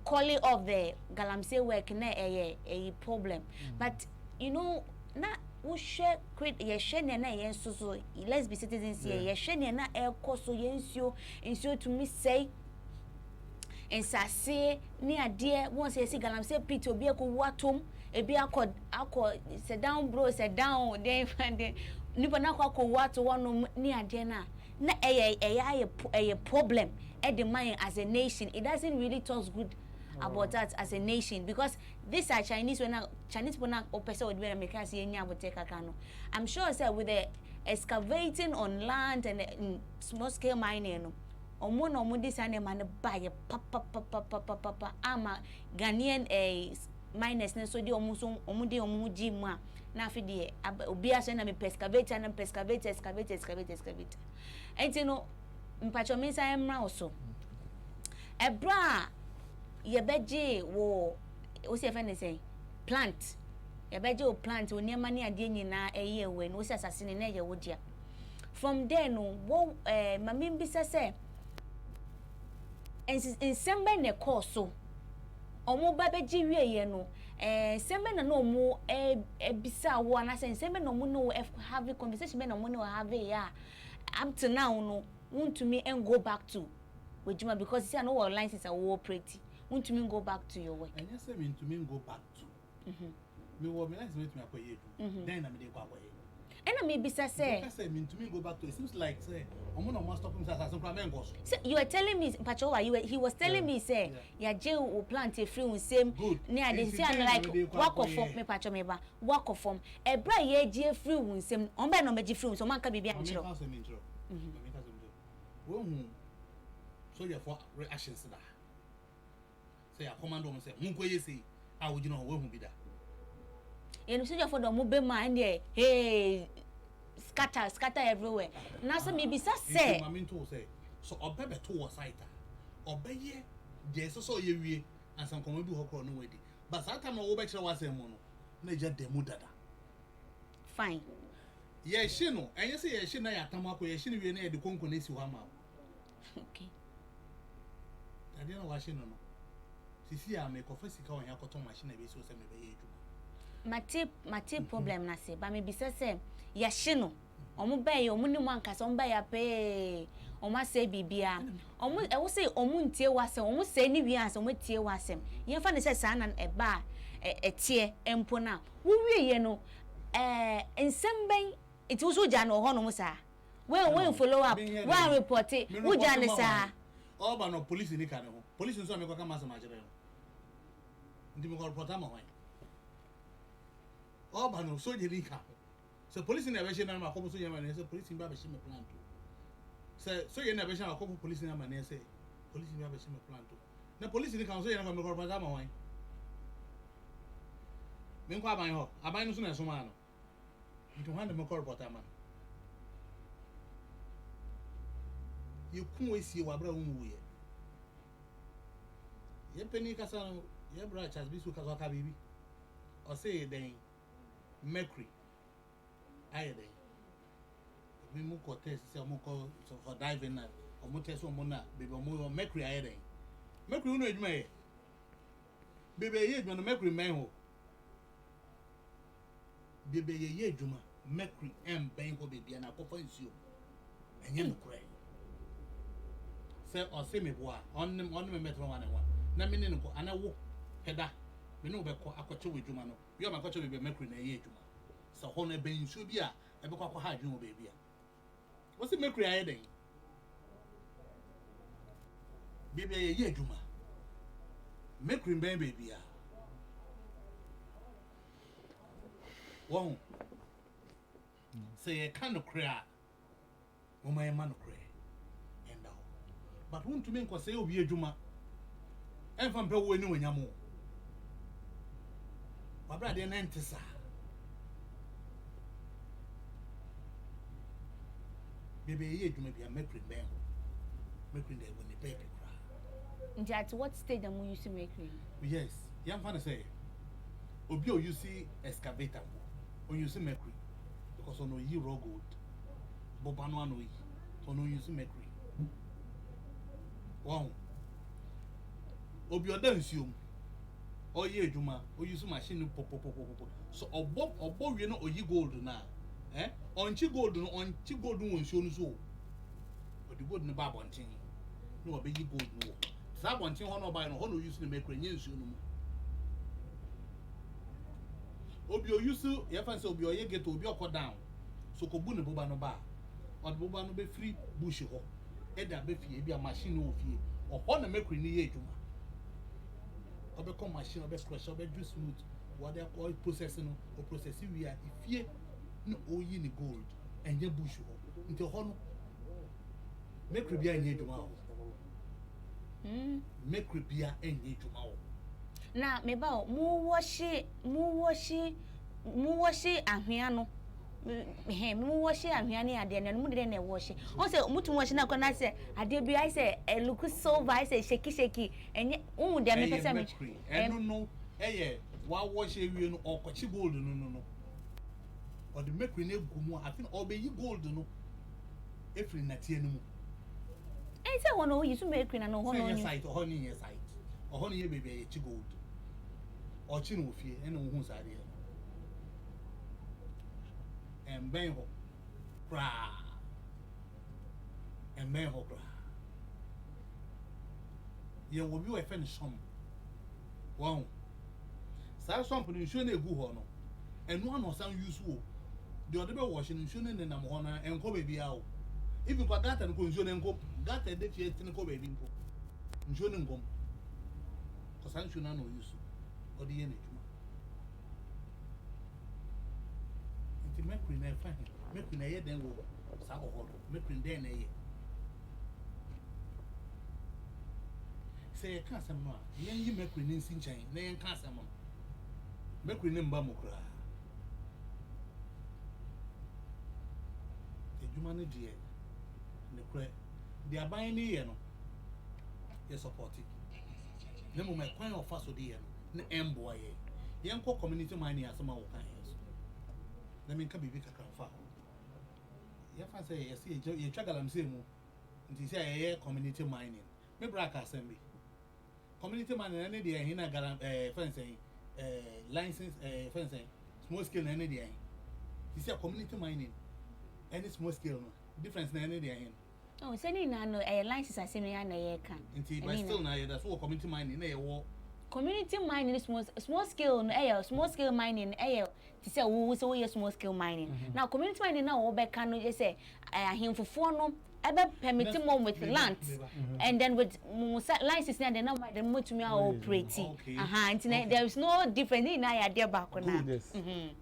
[SPEAKER 1] calling of the galamsey work na a problem. But you know na we share create ye share na yen so let's be citizens here ye share na e koso ensure to me say and say ni ade won say galamsey pit obi akọ ebi akọ sit down bro sit down then nipa na kwa what one ni ade na a problem at the mind as a nation. It doesn't really talk good about that as a nation because these are Chinese people or person would be American no. I'm sure say with the excavating on land and small scale mining no omo this and man buy papa ama Ghanaian miners so di omo di mu a na fi de obi aso na me excavator na excavator enti no mpacho me say emra oso ebra ye beje wo se fe ne say plant ye beje o plant o niam na ade nyina eye we no se asasine na ye wodia from there no wo mame mbisa say ensembe ne course omo ba beje wieye no sembe na no mo ebisa wo na say sembe no mo no have a conversation na mo no have ya up to now no want to me and go back to wejuma because see I know what license are wo operate want to me go back to your work
[SPEAKER 2] and you say me to me go back to me wo me license me akoye then na me dey go akoye
[SPEAKER 1] and me bisa say
[SPEAKER 2] me to me go back to it seems like say omo no must stop him as some problem go
[SPEAKER 1] so you were telling me Pachowa he was telling me say ya je o plant a free un same near the see and like work of form me Pacho me ba work of form e bra ye je free un same on be no me je free so man ka bibia nchiro
[SPEAKER 2] so you for reactions da say a commando mo say mun ko yesi a wo jino wo hu bi da
[SPEAKER 1] you know so you for the mo be man there hey scatter everywhere na so me bisa say
[SPEAKER 2] mama to say so obebe to wo site obeye je so ye wie ansan komo bi hokro no wedi but that time wo be kire wa say mo no na je demu dada
[SPEAKER 1] fine
[SPEAKER 2] ye shi no enye say ye shi na ya tamako ye shi ni wie na ye de konko na si wa ma
[SPEAKER 1] okay
[SPEAKER 2] ade na wa shi no sisi a me ko fasika on ya koto machine be so say me be ye eju
[SPEAKER 1] mate problem na say ba me bisa say ya shi no omo baye omo ni mo ankasa omo baye pe omo say bibia omo e wo say omo ntie wasem omo say ni wi asem omo tie wasem yen fa ne say sa na e ba etie empo na wo wie ye no ensem ben it wo so ja no ho no mo sa when follow up when report it wo ja ne sa
[SPEAKER 2] oba no police ni ka ne ho police nso me ko ka ma sama jere no ndi me ko report am ho oba no so je ni ka so police na be she na ma ko so je ma ne so police ba be she me plan to so ye na be she na ko police na ma ne say police ba be she me plan to na police ni ka so ye na me ko report am ho me ko aban ho aban no so na so ma no nti ho na me ko report am you kun we see wa bra wu ye ye peni kasa no ye bra chas bisu kasa ka bibi o say den mercury aye den we mu ko test say mu ko for diving na o mu test o mu na baby o mu mercury aye den mercury no eduma ye baby ye eduma no mercury men ho baby ye eduma mercury em ben ko baby na ko fa nsuo enye no kure say o say me boa on me metro one na me ne ko ana wo heda me no be ko akɔkye wo adwuma no wi ma akɔkye be mercury na ɛyɛ adwuma sa ho na be nsuo bi a ɛbɛkɔ akɔ ha adwuma baabi a wo se mercury ayɛ den baabi a yɛ adwuma mercury bɛn baabi a wɔn sɛ yɛka no korɛ a wɔma yɛma no korɛ ɛnda hɔ but wontumi nkɔsɛ yɛ obi adwuma ɛmfa mpɛ wo ani wanyam wo wabradeɛ na ɛnte saa bebe yɛ adwuma bia mercury bɛn ho mercury na ɛwɔ ne baabi koraa
[SPEAKER 1] nti at what stage am you use mercury
[SPEAKER 2] yes yɛmfa no sɛ obi a ɔuse excavator mpo ɔuse mercury because ɔno ɔyi raw gold boba no ano yi so ɔno ɔuse mercury wɔn obi ɔda nsuo mu ɔyɛ adwuma ɔuse machine no popopopopo so ɔbɔ wie no ɔyi gold na ɔnkyi gold no wɔ nsuo no so ɔde gold no ba abɔnten na ɔbɛyi gold no wɔ saa abɔnten hɔ no ɔbaeɛ no hɔ na ɔuse no mercury nyɛ nsuo no mu obi use yɛfa sɛ obi ɔyɛ ghetto obi ɔkɔ down so kɔbu ne boba no ba ɔde boba no bɛfiri bush hɔ ɛde abɛfie bi a machine no wɔ fie ɔhɔ na mercury no yɛ adwuma ɔbɛkɔ machine ɔbɛcrush ɔbɛdwo smooth wɔde akɔ process no ɔprocess wie a efie na ɔyi ne gold ɛnyɛ bush hɔ nti hɔ no mercury bia ɛnyɛ adwuma hɔ mercury bia ɛnyɛ adwuma hɔ
[SPEAKER 1] na meba o mu wɔhye ahwea no mu wɔhye ahwea ne ade na mu de na wɔhye on say mutu wɔhye na kɔ na sɛ ade bi ai sɛ look silver ai sɛ shaky enye unu de me pese me
[SPEAKER 2] ɛno no ɛyɛ wa wɔhye wie no ɔkɔkye gold no ɔde mercury na egu mu a afin ɔbɛyi gold no efiri natie no mu
[SPEAKER 1] sɛ wɔn no yi so mercury na no hɔ no
[SPEAKER 2] ni site ɔhɔ ni yɛ site ɔhɔ ni yɛ baby yɛ chi gold ɔkyi no ofie ɛna wo hu saa deɛ ɛmbɛn hɔ kraa yɛ wɔ bi wɔ ɛfɛ no som wɔn saa som no nsuo na egu hɔ no ɛno ano san use wo deɛ ɔde bɛ wɔhye no nsuo no nenam hɔ na ɛnkɔ baabi a wo even kwa gata no kɔ nsuo no nkɔ gata de fie tene kɔ baabi mpo nsuo no nkɔm kɔsa nsuo no ano use ɔde yɛ n'adwuma nti mercury na ɛfa he mercury na ɛyɛ den wɔ saa ɔhɔ no mercury den na ɛyɛ sɛ yɛka asɛm no a yɛnyi mercury ne nsi nkyɛn na yɛnka asɛm no mercury ne mba mu koraa adwuma no deɛ ne korɛ deɛ aban no yɛ no yɛ support na mmom ɛkwan a ɔfa so de yɛ no na ɛmboa yɛ yɛnkɔ community mining asɛm a wɔka yɛ so na menka biribi kakra mfa ho yɛfa sɛ yɛsɛ yɛtwa galamsey mu nti sɛ yɛyɛ community mining me bra ka asɛm bi community mining ɛne deɛ ɛhe na fɛnsɛn license fɛnsɛn small scale na ɛne deɛ ɛhe nti sɛ community mining ɛne small scale no difference na ɛne deɛ ɛhe
[SPEAKER 1] no sɛ ne na no license asɛm ya na yɛka
[SPEAKER 2] nti but still na yɛda so wɔ community mining na yɛwɔ
[SPEAKER 1] community mining is small scale no small scale mining ti say wo so we small scale mining now community mining na wo be kan no say ahemfofo no ebe permit more with land and then with license and then the motumi operate and there is no difference na ya there back na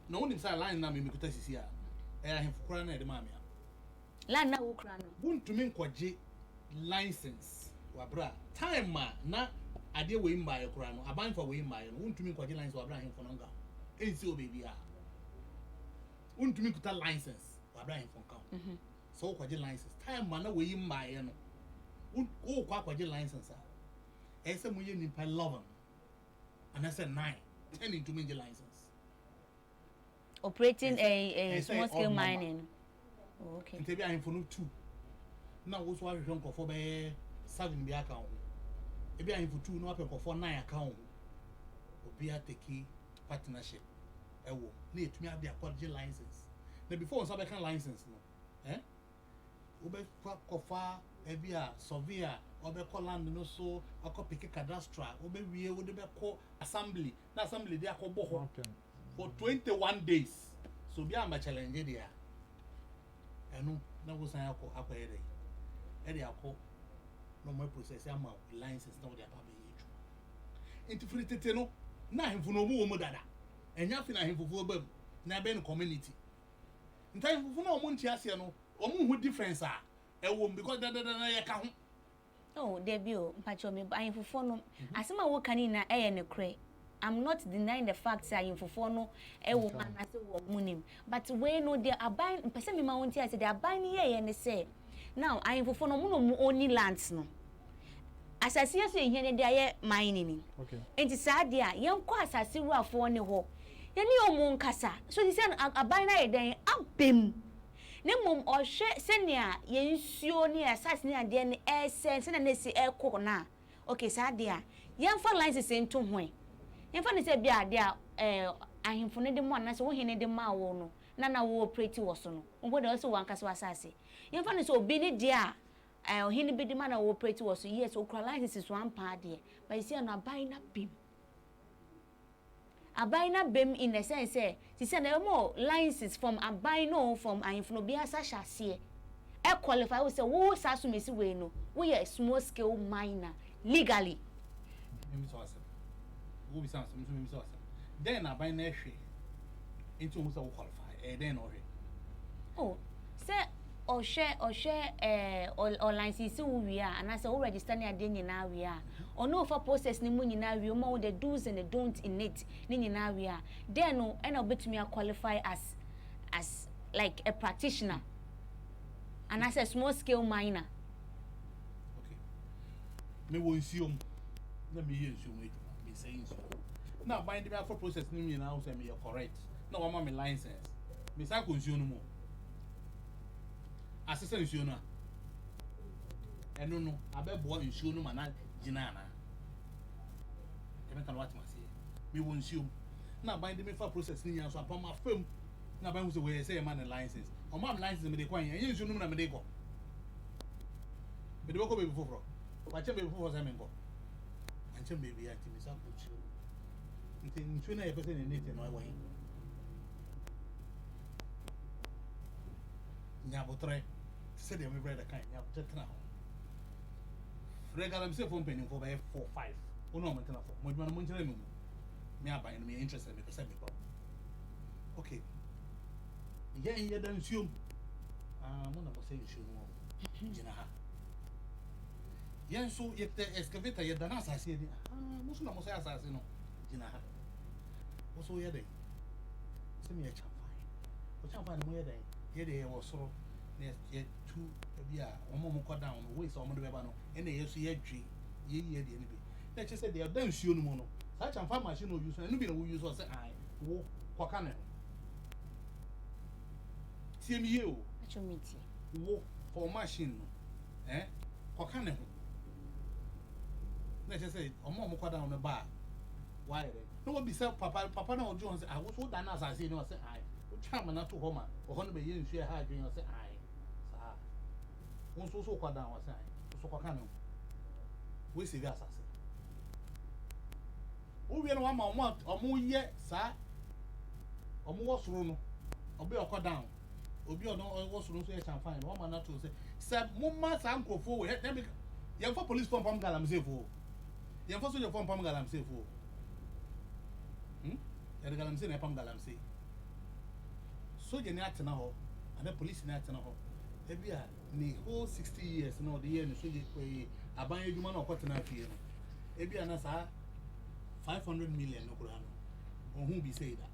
[SPEAKER 2] no one say line na me kuta sisi a ahemfokora na de maame
[SPEAKER 1] land na wo kra no
[SPEAKER 2] wontumi nkɔgye license wabra time na ade we mbaye kura no abanfa we mbaye no wontumi nkɔgye license wabra ahemfo no nga ensi o baby a wontumi kuta license wabra ahemfo nka so kwagye license time na we mbaye no wo kwa kwagye license a ɛsɛ mo yɛ nipa 11 and I said 9 10 into me license
[SPEAKER 1] operating a small scale mining okay
[SPEAKER 2] ntebi ahemfo no 2 na wo so ahwehwɛ nkɔfo bɛ 7 bi aka ho ebi ahemfo 2 na wapɛ nkɔfo 9 aka ho obi ateki partnership ɛwɔ na etumi ade akɔgye license na before on sabɛka license no wo bɛ kɔfa ebia surveyor obekọ land no so akọpike cadastral obewie wo de beko assembly na assembly de akọbọ ho for 21 days so bi am challenge dia enu na wo san akọ ede akọ no more process am license na wo de apa be yeju enti free tete no na hemfu no mu wo mu dada enya fi na hemfu fo bam na be no community ntai hemfu no mo nti ase no omu hu difference a ewom because dada na ye ka ho.
[SPEAKER 1] Oh, Debio, Pacho, me buying for phone. As my work in a cray. I'm not denying the fact that I am for phone a woman as a woman. But when no, they are buying, person me my I said they are buying here and they say, now I am for phone only lands no. As I see us in here, they are mining. Okay. And it's sad, dear, young quas I see rough for any hole. You know, moon cassa. So they said, a buying a day up bim. Nemum or senior yen sure near assassinate then air sense and they say air corner. Okay, sad dear. Young for lines is in 2 way. Young for say, be a dear, I am for the one as we need the mao. Nana will pretty was no. What also one cast was assassin. Young for so be dear. I'll hinny be the man I will pretty was yes, so lines is one party. But you see, I'm not buying up beam. A buying up beam in the sense, say, she said, there are more licenses from a buy no from I am from Bia Sasha see. I qualify with a woo sasu missy way no. We are small scale miner legally.
[SPEAKER 2] Then I buy nursery into who's qualify, then or
[SPEAKER 1] oh, sir, or share or licenses we are, and I say, already standing at dinner now we are. Or no for process ni money now we more the do's and the don't in it ni now we are. Then no, and I'll bet me I qualify as like a practitioner, and as a small scale miner.
[SPEAKER 2] Okay. Me will assume. Let me hear you me saying so. Now buying the for process ni now say me you're correct. No one my license. Me say consume no more. Assistant insurance. No, I bet boy insurance man Jinana. Can what must say? Me won't assume. Now bind me for process near so upon my film. Now by who's the way I say a man license. Or my license me the coin, and you know me go. But the work before. Watch him before was I go. And some baby acting is up with you. In 20% in it in my way. Nyabotre said they read a kind of just now. Regular himself on penny for 4-5. Oh no, I'm going to me are buying me interested in the same people. Okay. Yeah, you don't assume. One of us saying, Jinaha. Yes, so yet the excavator, yet the Nasa said, Muslim was assassin. Jinaha. What's all your day? Send me a champagne. But champagne, where they here was so. Yes, yet 2 one more cut down, waste on the Babano, and they used to ye the enemy. Let's just say they are done soon mono. Such a farm machine will use, and nobody will use us. I walk Quacana. See me, you.
[SPEAKER 1] What you mean?
[SPEAKER 2] Walk for machine, eh? Quacana. Let's just say, a more cut down the bar. Why? No one be self, Papa no Jones. I was so done as I say, no, I say, I. Chama not to Homer, or Honey, you share high drink, I say, I. So cut down, I say, so Quacano. We see that assassin. Oh, we are 1 month or more yet, sir. Or more room, or be a cut down. Or be on what's room, so I can find 1 man to say, Sir, Mumma's uncle forward. Young for police from Pamgalam say for. Young for your from Pamgalam say for. The Galam say, Pamgalam say. So you're not now, and the police not now. Every year, the whole 60 years, no, the year, and so you a buy you man or what enough here. Every year, 500 million, no Kurano. Or who be say that?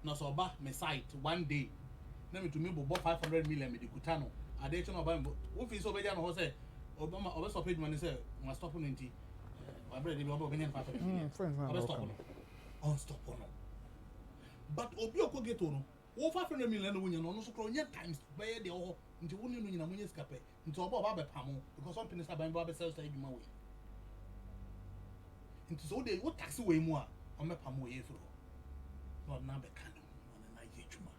[SPEAKER 2] No, so back my site 1 day. Let me to me, bought 500 million with the Kutano. I did not buy what is over there. I say, Obama, over stop it, man, say, must stop on it. My brother, you over 500 million. Friends, stop on. Stop on. But Obio get on. Over 500 million when you know, so call times by the whole into one in a money scape into a Bob Pamo because some pennies are buying Bob sells to my way. Into so they would tax away more on my Pamo through. Not now the canon on a night juma.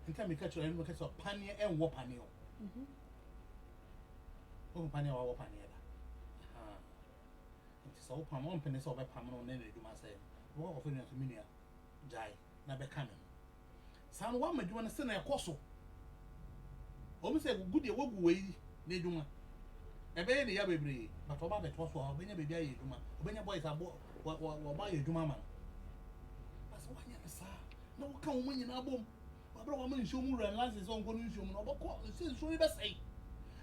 [SPEAKER 2] And time you catch your catch a panier and war panel. o pani wa pani da nti so pam on pene so be pam no na edwuma say wo ko fe nso minia jai na be ka me san wa ma edwuma na se na ekoso o mi say good e wogu we na edwuma e be ne ya bebre but oba be to so obenya be bia ye edwuma obenya boys abo wo ba ye edwuma ma as wa nya sa na wo ka wo nyina bom wa bra wa ma nso mu ran lances on ko nso mu no obako se nso be say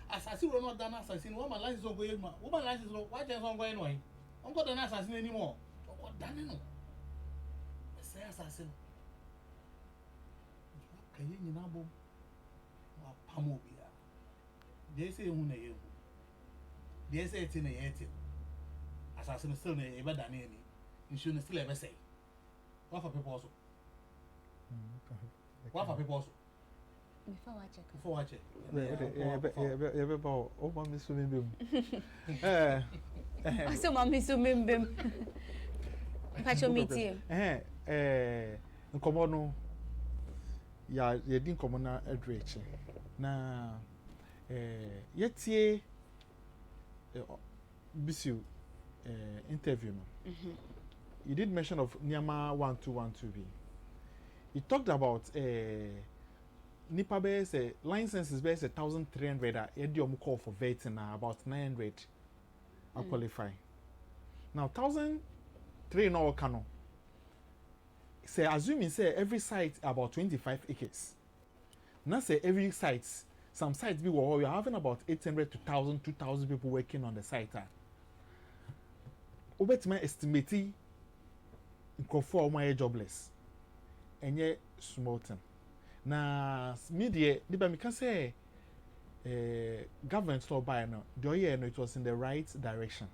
[SPEAKER 2] asasi ro no dana asasi no ma lances on ko ye ma wo ma lances no wa je so ko ye no yi on ko dana asasi ni mo o ko dane no say asasi no ka ye nyina bom wa pamo bia de say hu na ye hu de say ti na ye ti asasi no still na e be dane ni nso no still e be say what for people also what for people also before watch it
[SPEAKER 3] yeah oh mama so membem
[SPEAKER 1] so mama so membem pacho meeting
[SPEAKER 3] nkomo no ya di nkomo na adreche na yetie bisu interview no you did mention of Nyama 1212B. You talked about nipa be say licenses be say 1,300 you call for vetting about 900 are qualify. Now 1,300 no cano. Say assuming say every site about 25 acres. Now say every site, some sites we are having about 800 to 1,000, 2,000 people working on the site. Obetime estimate for my jobless. Enye smoten. Na media diba mi kan say government store buy no the year no it was in the right direction.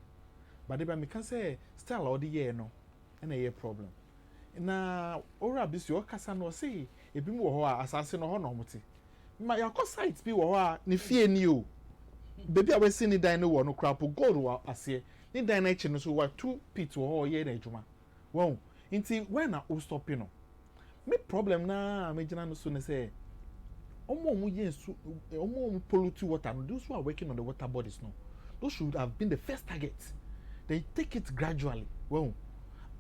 [SPEAKER 3] But diba mi kan say still all the year no and a problem. Na ora bisu o kasa no say ebi mu wo ho a asase no ho no muti. Ma yakọ site bi wo ho a ne fie ni o. Baby a we see ni dan no wo no crapo gold wa ase. Ni dan na echi no so wa 2 pit wo ho ye na adwuma. Wow. Inti when na o stop no. Me problem na me jina no so ne say omo pollute water no those who are working on the water bodies no those should have been the first target. They take it gradually. Well,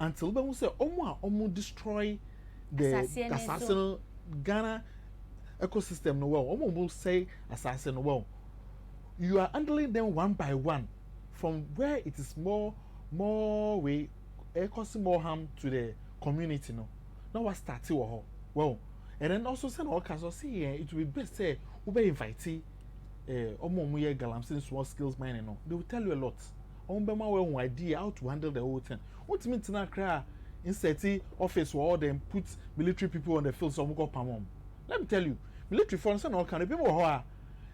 [SPEAKER 3] until we say omo destroy the assassin Ghana ecosystem no well. Omo say assassin no well. You are handling them one by one from where it is more way causing more harm to the community no. Now what started well, and then also send all cast see it will be best say ube invite omo galamsin small skills mining no. They will tell you a lot. Ombema well idea how to handle the whole thing. What mean to cry insert office where all them put military people on the field so go pamom. Let me tell you, military force and all kind of people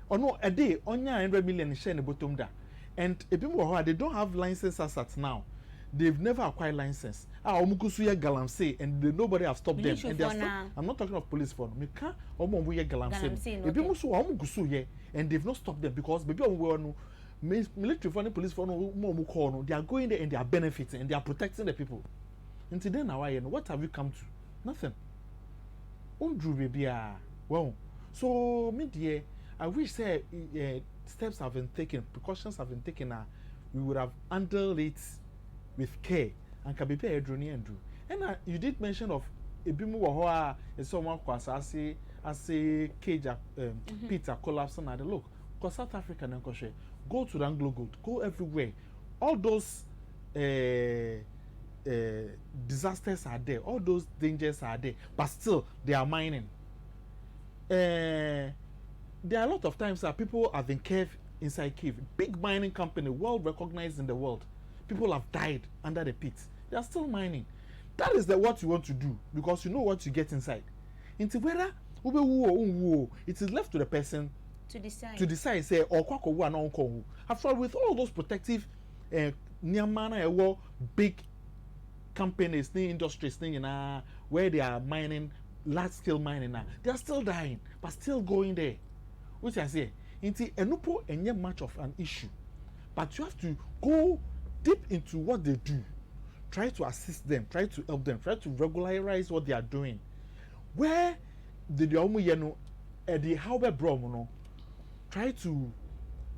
[SPEAKER 3] or no a day on 100 million share in the bottom da. And people they don't have licenses as at now. They've never acquired license. Omukusuya galamse and nobody have stopped them. And they are I'm not talking of police for me. Can't omukusuya galamse. Ebi musu omukusuye and they've not stopped them because maybe no military for police for no they are going there and they are benefiting and they are protecting the people. Until then now what have you come to? Nothing. Undru baby well. So media I wish say steps have been taken, precautions have been taken we would have handled it with care and can be paid and do. And you did mention of ebimu wohoa is someone kwasasi as a cage Peter collapsing at the look. Because South Africa and go to the Anglo Gold, go everywhere. All those disasters are there, all those dangers are there, but still they are mining. There are a lot of times that people have been cave inside cave. Big mining company, well recognized in the world. People have died under the pit. They are still mining. That is what you want to do because you know what you get inside. Into whether it is left to the person to decide say or kwako wu na onko wu. After all, with all those protective nyamana big companies, industries where they are mining, large scale mining now, they are still dying but still going there. Which I say, into enupo enye much of an issue, but you have to go deep into what they do, try to assist them, try to help them, try to regularize what they are doing. Where the omu yeno the how be bro no, try to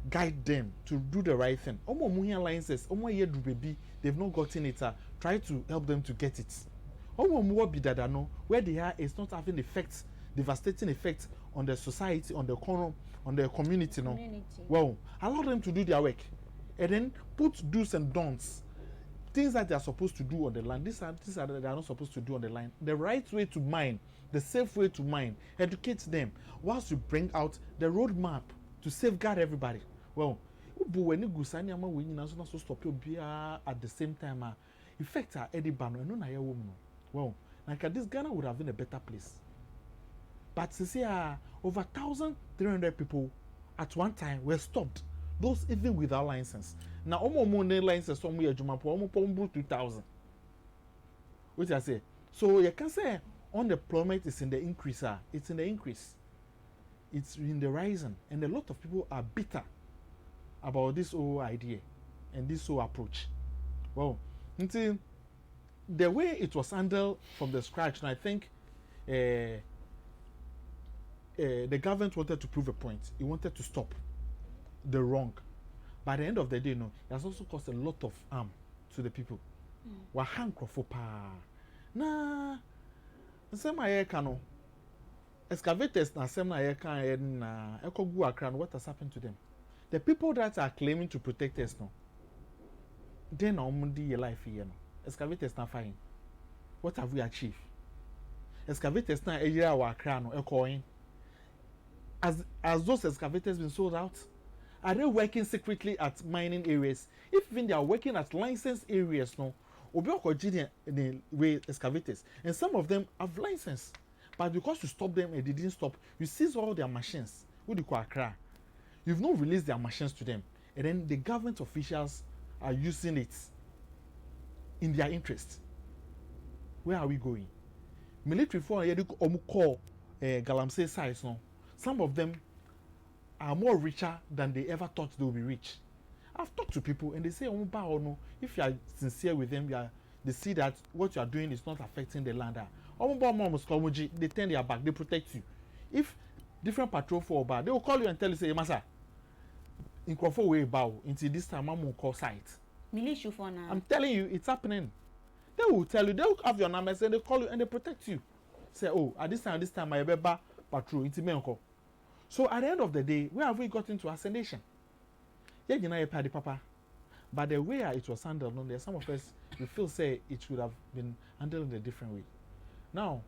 [SPEAKER 3] guide them to do the right thing. Omo muhi alliances, omo ye do baby, they've not gotten it. Try to help them to get it. Omo muwa bidadano, where they are is not having effects, devastating effects on the society, on the economy, on the community. No, well, allow them to do their work, and then put do's and don'ts, things that they are supposed to do on the land. These are that they are not supposed to do on the land. The right way to mine, the safe way to mine, educate them, whilst you bring out the roadmap to safeguard everybody. Well, when you go sign ama we nyina so stop you at the same time. Effect Eddie Bano and no woman. Well, like this Ghana would have been a better place. But to see over 1,300 people at one time were stopped. Those even without license. Now, almost license somewhere Jumapo, almost 2,000. Which I say. So you can say unemployment is in the increase. It's in the increase. It's in the rising, and a lot of people are bitter about this whole idea and this whole approach. Well, until the way it was handled from the scratch, and I think the government wanted to prove a point. It wanted to stop the wrong. By the end of the day, no, it has also caused a lot of harm to the people. Wahang krofopa. Na, Nsema kano. Excavators na sem na yeka na ekogu akran. What has happened to them? The people that are claiming to protect us, no, they na omundi your life here, no. Excavators na fine. What have we achieved? Excavators na ejira wa akran no ekoin. As those excavators been sold out, are they working secretly at mining areas? If even they are working at licensed areas, no, obi okojidi the way excavators, and some of them have license, but because you stop them and they didn't stop, you seize all their machines. What do you call Accra? You've not released their machines to them, and then the government officials are using it in their interest. Where are we going? Military for call Galamsey size, no. Some of them are more richer than they ever thought they would be rich. I've talked to people and they say, oh, no, if you are sincere with them, they see that what you are doing is not affecting the land. They turn their back, they protect you. If different patrol for bad, they will call you and tell you, say, Masa, in Crawford way bow until this time I'm on call site. I'm telling you, it's happening. They will tell you, they will have your numbers and they call you and they protect you. Say, oh, at this time, my baby patrol, it's me. So at the end of the day, where have we gotten to as a nation? Yeah, you know, you pay the papa. But the way it was handled, no, there some of us we feel say it should have been handled in a different way. Now,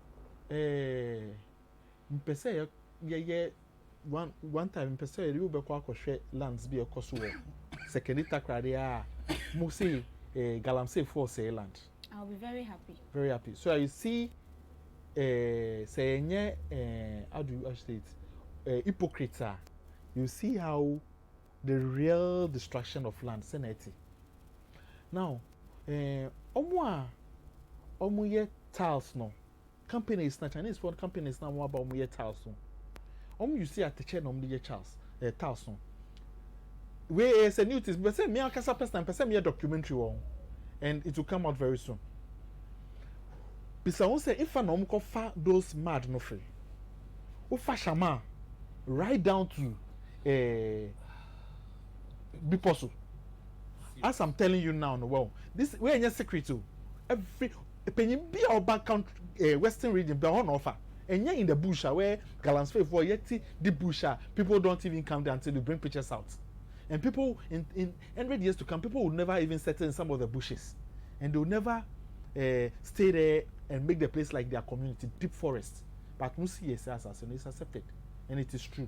[SPEAKER 3] one time you be share lands be a cost war. Second takradia Musi Galamsey for say land.
[SPEAKER 1] I'll be very happy.
[SPEAKER 3] Very happy. So you see say how do you say it? Hypocrites are, you see how the real destruction of land senate. Now, omo ye tiles no companies na Chinese for companies na mo about omo ye tiles no. You see at the chain omo ye tiles no. We is a news, but say me akasa person me documentary one, and it will come out very soon. Bisa won say if an omo fa those mad no free. O fa shama right down to Biposo. As I'm telling you now, no, well, this we ain't secret too. Every penny be our back country, western region, be on offer. And yet in the bush where Galamsey for yet the bush, people don't even come there until they bring pictures out. And people in 100 years to come, people will never even settle in some of the bushes, and they'll never stay there and make the place like their community, deep forest. But Musi is accepted, and it is true.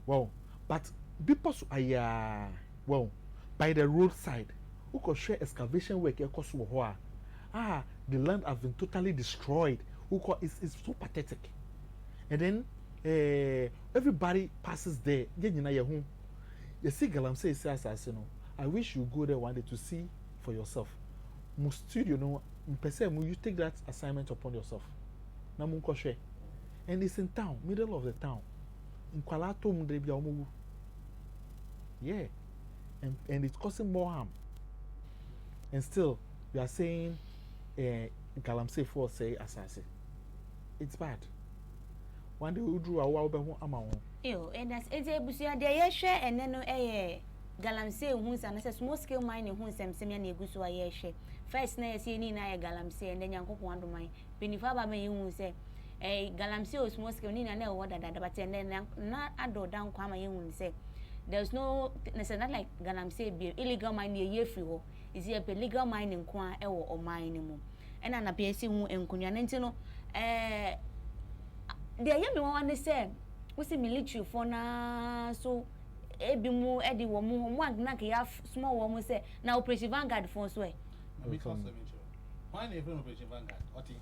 [SPEAKER 3] Well, but people are well by the roadside. Who could share excavation work? The land has been totally destroyed. It's so pathetic. And then everybody passes there. You see, Galamsey says, I wish you go there one day to see for yourself. You know, you take that assignment upon yourself. And it's in town, middle of the town. In Kwalato Mudrebi. Yeah. And it's causing more harm. And still, we are saying Galamsey for say assassin. It's bad. One day we drew a wall amount.
[SPEAKER 1] And that's it's a busia de share and then no galamsey who's and small scale mining who's Nsemsem ya gusu aye share. First na see ni na galamsey and then yanko kwando mine. Benifa ba me hu say galamsey o small scale ni na na order that but and then na ado down kwama hu say there's no necessarily like galamsey be illegal mining ye free ho. Is here legal mining kwa e wo o mining mu. And na be see hu enkunya nti no de ye me wan say we see military for na so ebimu edi wo mu na ke ya small wo mu say na operation vanguard for so e
[SPEAKER 2] because why na even operation vanguard oti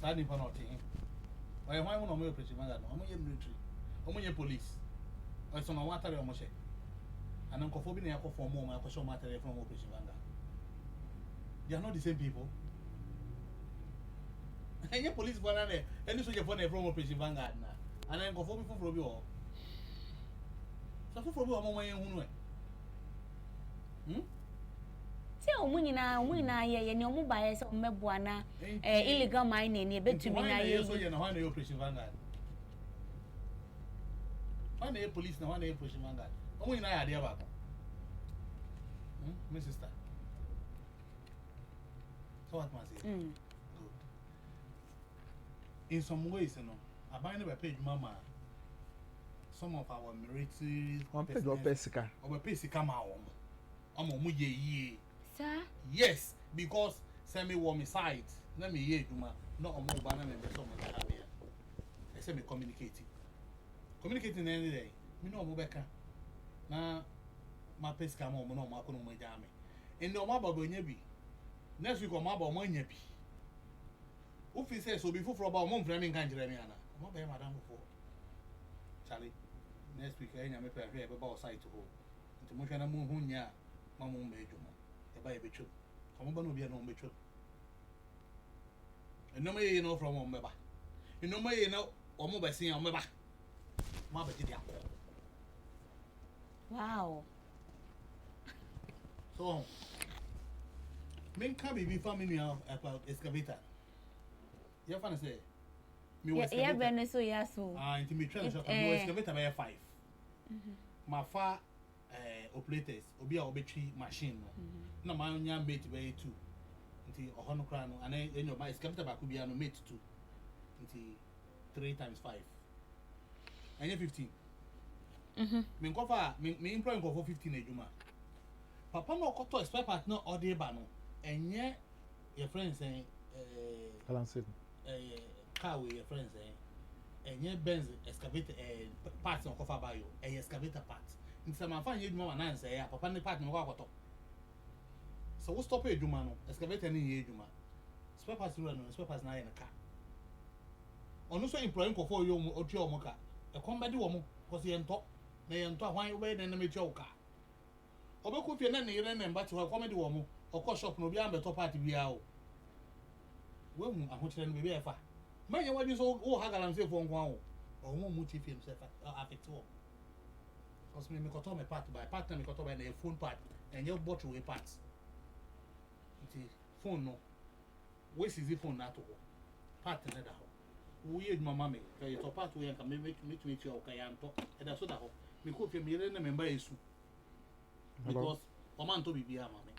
[SPEAKER 2] sani pa not him why no mo operation vanguard no mo ye military mo ye police o so na watare o mo she anan ko fobi na ya ko form mo ma ko show matare from operation vanguard. They are not the same people. And your police for there, any soldier for from operation vanguard na. And then go for people from you. So for you amo wan hu no
[SPEAKER 1] se omu nyina ye ne omu ba ye se omeboa na illegal mining ne betumi na ye
[SPEAKER 2] so ye na why na operation vanguard. Why na police na why na operation vanguard. Omu nyina ya de ba ko. My sister. So what must say? Good. In some ways, you know, I buy never paid mama. Some of our military
[SPEAKER 3] One page or pesika.
[SPEAKER 2] Our pesika ma I'm a ye.
[SPEAKER 1] Sir?
[SPEAKER 2] Yes, because send me warm side. Let me ye juma. Not a more banana and some of the habit. I say me communicating. Communicating any day. Me no mobeka. Na my pesika mo no ma kono mo jame. And no ma babo nyebi. Next week, I'm about money. If says so before for about month, framing can't Jeremiana. I'm not paying madam before. Charlie, next week, I am a pair about side to go. To make an moon, ya, Mamma Majuma, a baby true. Come on, be a no mature. And no may you know from Omeba. You know, may you know, or more by seeing Omeba. Mother did ya.
[SPEAKER 1] Wow.
[SPEAKER 2] So, men can be family about excavator. You fan say me was
[SPEAKER 1] yeah ben so ya so
[SPEAKER 2] into me try to excavator by 5 my far operators obi a obetwi machine no na ma nya mate by 2 nti ohono kra no and then my excavator ba ku bia no mate 2 nti 3 times 5 and 15 me nkofa me employ nkofa 15 ejuma papa no koto spare part no order ba no enye your friends say
[SPEAKER 3] Balancer.
[SPEAKER 2] Car with your friends enye Benz excavator parts on kofa ba yo excavator parts nti ma fa nye dwuma na nse ya papa ne part no kwa koto so we stop edwuma no excavator ni ye edwuma spare parts no spare parts na ye na car onu so employ nkofo yo mu otu o mu ka e komba di wo mu because ye nto na ye nto ahwan we na metu o ka obeku fie na ne yere na mbati ho komedi wo mu okọ shop no bi am beto part bia o we mu ahokyere no be efa manye wadi so o ha galamsey fo nko awo o mu ti film se fa affect wo because me koto me part by part na me koto by na phone part and your bottle we part nti phone no we see the phone na to part na da ho wo ye mama me ka ye to part we kan me ti o ka ya nto e da so da ho me ko fie me yere na member esu because oman to bibia mama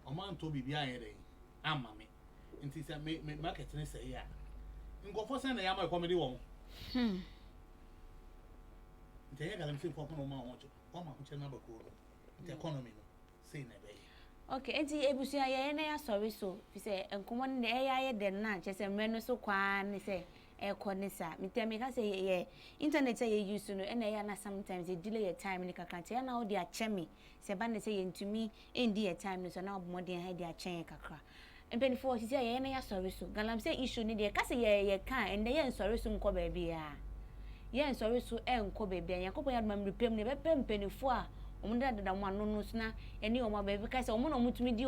[SPEAKER 2] oman to bibia yere ama me nti say me market ne say ya ngofo say na ya ma comedy wo nti ya galamsey fo kono ma ho che na ba ko nti economy no say na be
[SPEAKER 1] okay enti ebusia ye na ya sorry so fi say enkomo ne ya de na che say me no so kwa ne say ekonisa mitemi ka say ye internet say ye use no na ya na sometimes e delay your time ni kakante ya na o de achemi say ba ne say ye ntumi endi your time no so na obomodin ha de achen kakra empeni for si say ye na ya sorry so galamsey issue ni de ka say ye kan and ye sorry so nko ba bia ye sorry so enko ba bia yakopon ya mam repem ne be pempeni fo a omunda dada mo anu no so na eni o ma ba bi ka say omo no mutumi di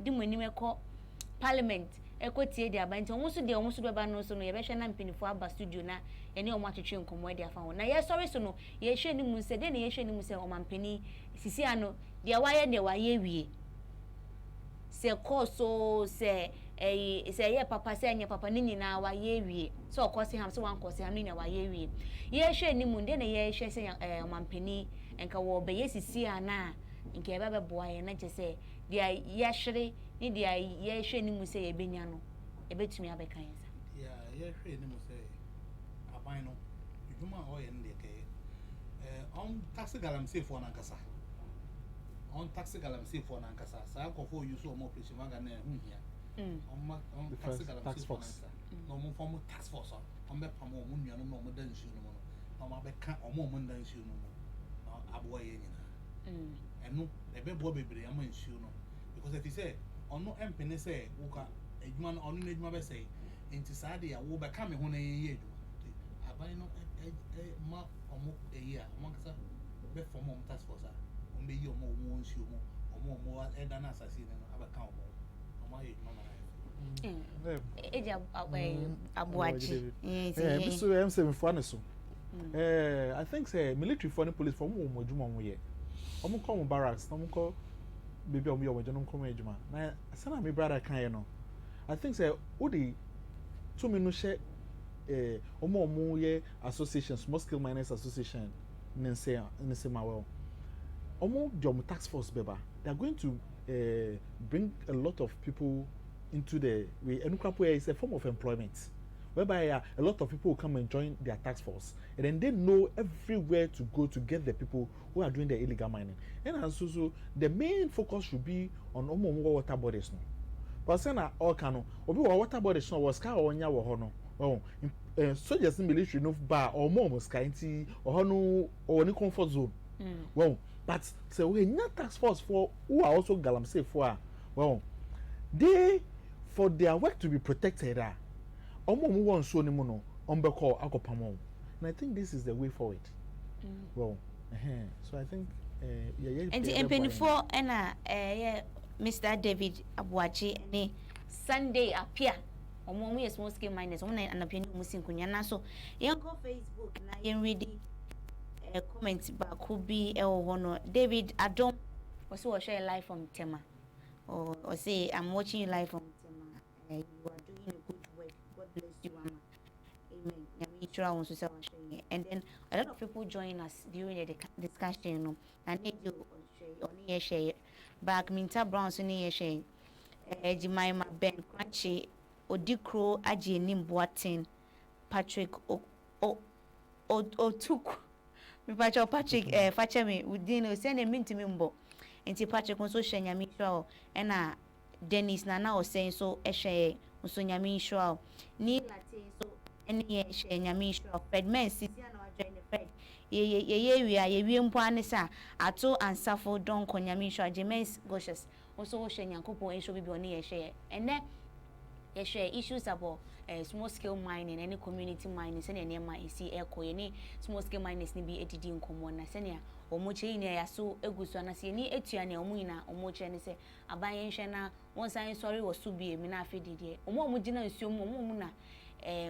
[SPEAKER 1] di mo anim ekọ parliament ekotie dia ba nti omo so be ba no so no ye be hwe na mpinifo aba studio na eni omo atwetwe nkomo dia fa ho na ye sorry so no ye hwe ni mu se de na ye hwe ni mu se o mampeni sisi ano dia waye wie se course so se say papa say anya papa ni nyina wa ye wie so okosi ham so wan kosi ham ni na wa ye wie ye hwe ni mu nde na ye hwe say omampani enka wo be yesisi ana nke ebe boa ye na je say dia ye hwere ni dia ye hwe ni mu say ye benya no ebetumi abeka yensa
[SPEAKER 2] ye hwe ni mu say aban no iduma ho ye nde ke on taxi galamsey for nankasa on taxi galamsey for nankasa sa ko for use o mo operation waga na hu hia on taxi galamsey for nankasa no mo form tax force on be pam o mo nua no mo dan nsu no no ma be ka o mo dan nsu no no abo ye nyina enu ebe bo bebre am nsu no because if you say on no empene say wo ka edwuma no on no edwuma be say enti sa de ya wo be ka me ho na ye edwuma aban no ma omo eya omo kasa be form o task force o be yi omo wo nsu omo eda na asase no abaka omo aye edwuma na
[SPEAKER 1] eja abuachi
[SPEAKER 3] so Nsemsem Dwumadze I think say military for the police for mo adwuma mo ye omo come barracks omo ko baby omo yo no come adwuma na sana me brother kan ye no I think say odi to me no share omo ye association small scale miners association Nsemsem well omo jom tax force beba they are going to bring a lot of people into the way enukapo is a form of employment whereby a lot of people will come and join their tax force and then they know everywhere to go to get the people who are doing the illegal mining and so the main focus should be on omo water bodies no but say na all kanu obi water bodies no was ka onya wo ho no soldiers in military no ba omo ska nti ho no oni comfort zone well but say we nya tax force for who are also galamsey for well they for their work to be protected omo mu won so ni mu no ombeko akopamo and I think this is the way forward well so I think
[SPEAKER 1] and the MP4 and Mr. David Abuachi ne Sunday appear omo mu yes small scale miners omo na anapia mu sinkunya na so yen go Facebook na yen read comment ba ko bi e wo no David Adom also was share live from Tema or say I'm watching you live from Tema you are doing a good work. God bless you, Mama. Amen. And then a lot of people join us during the discussion. And they do only share back Minta Brown, Sunny share Jemima Ben Crunchy, Odikro, Aji Nimboatin, Patrick Otuk. Patrick Fachemi, we didn't send a mint to Mimbo. And Patrick also share Yamisha and Dennis Nana was saying so eshe so nyami sure ni latin so any eshe nyami sure Fred men sisi na join the Fred ye wi mpo anisa ato ansafo don ko nyami sure James Goshes also hye nyankopon enso bibi oni ye ene ye share issues about small scale mining any community mining se ne ma isi eko ye ni small scale miners ni bi edidi nkomo na se ne omo che ni ya so egusu na se ni etua ne omo ina omo che ne se aban hwe na won san sorry wo su bi emi na afedide omo gina nsuo omo na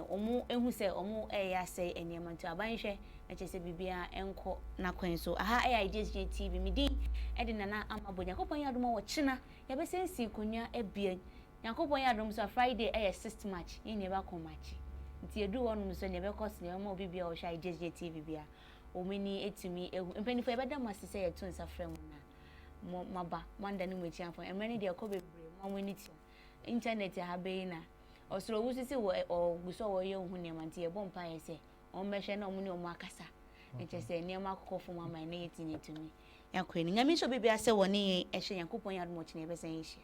[SPEAKER 1] omo ehu se omo ya se enema ntu aban hwe na che se bibia enko na kwen so aha iDEAS TV midi edi na amabonya kopon ya dum wo china ya be sensi konya ebien Yankopon ya dom so Friday 6th March yin ne ba kon match nti edu wonum so ne be course ne ma obi bia o hwa iDEAS TV bia o meni etumi ehu mpani fo e be da masese ye to nsa frem na maba manda ni mwechi afo emani de ko bebre mo woni ti internet ha be na osoro wusisi wo guso wo ye hu ne manti e bompa ye se on mehwe na omuni omo akasa eche se ne ma kokofo mama ne yetini tumi yakweni nyami so bibia se woni e hwe Yankopon ya dom chi ne be san hia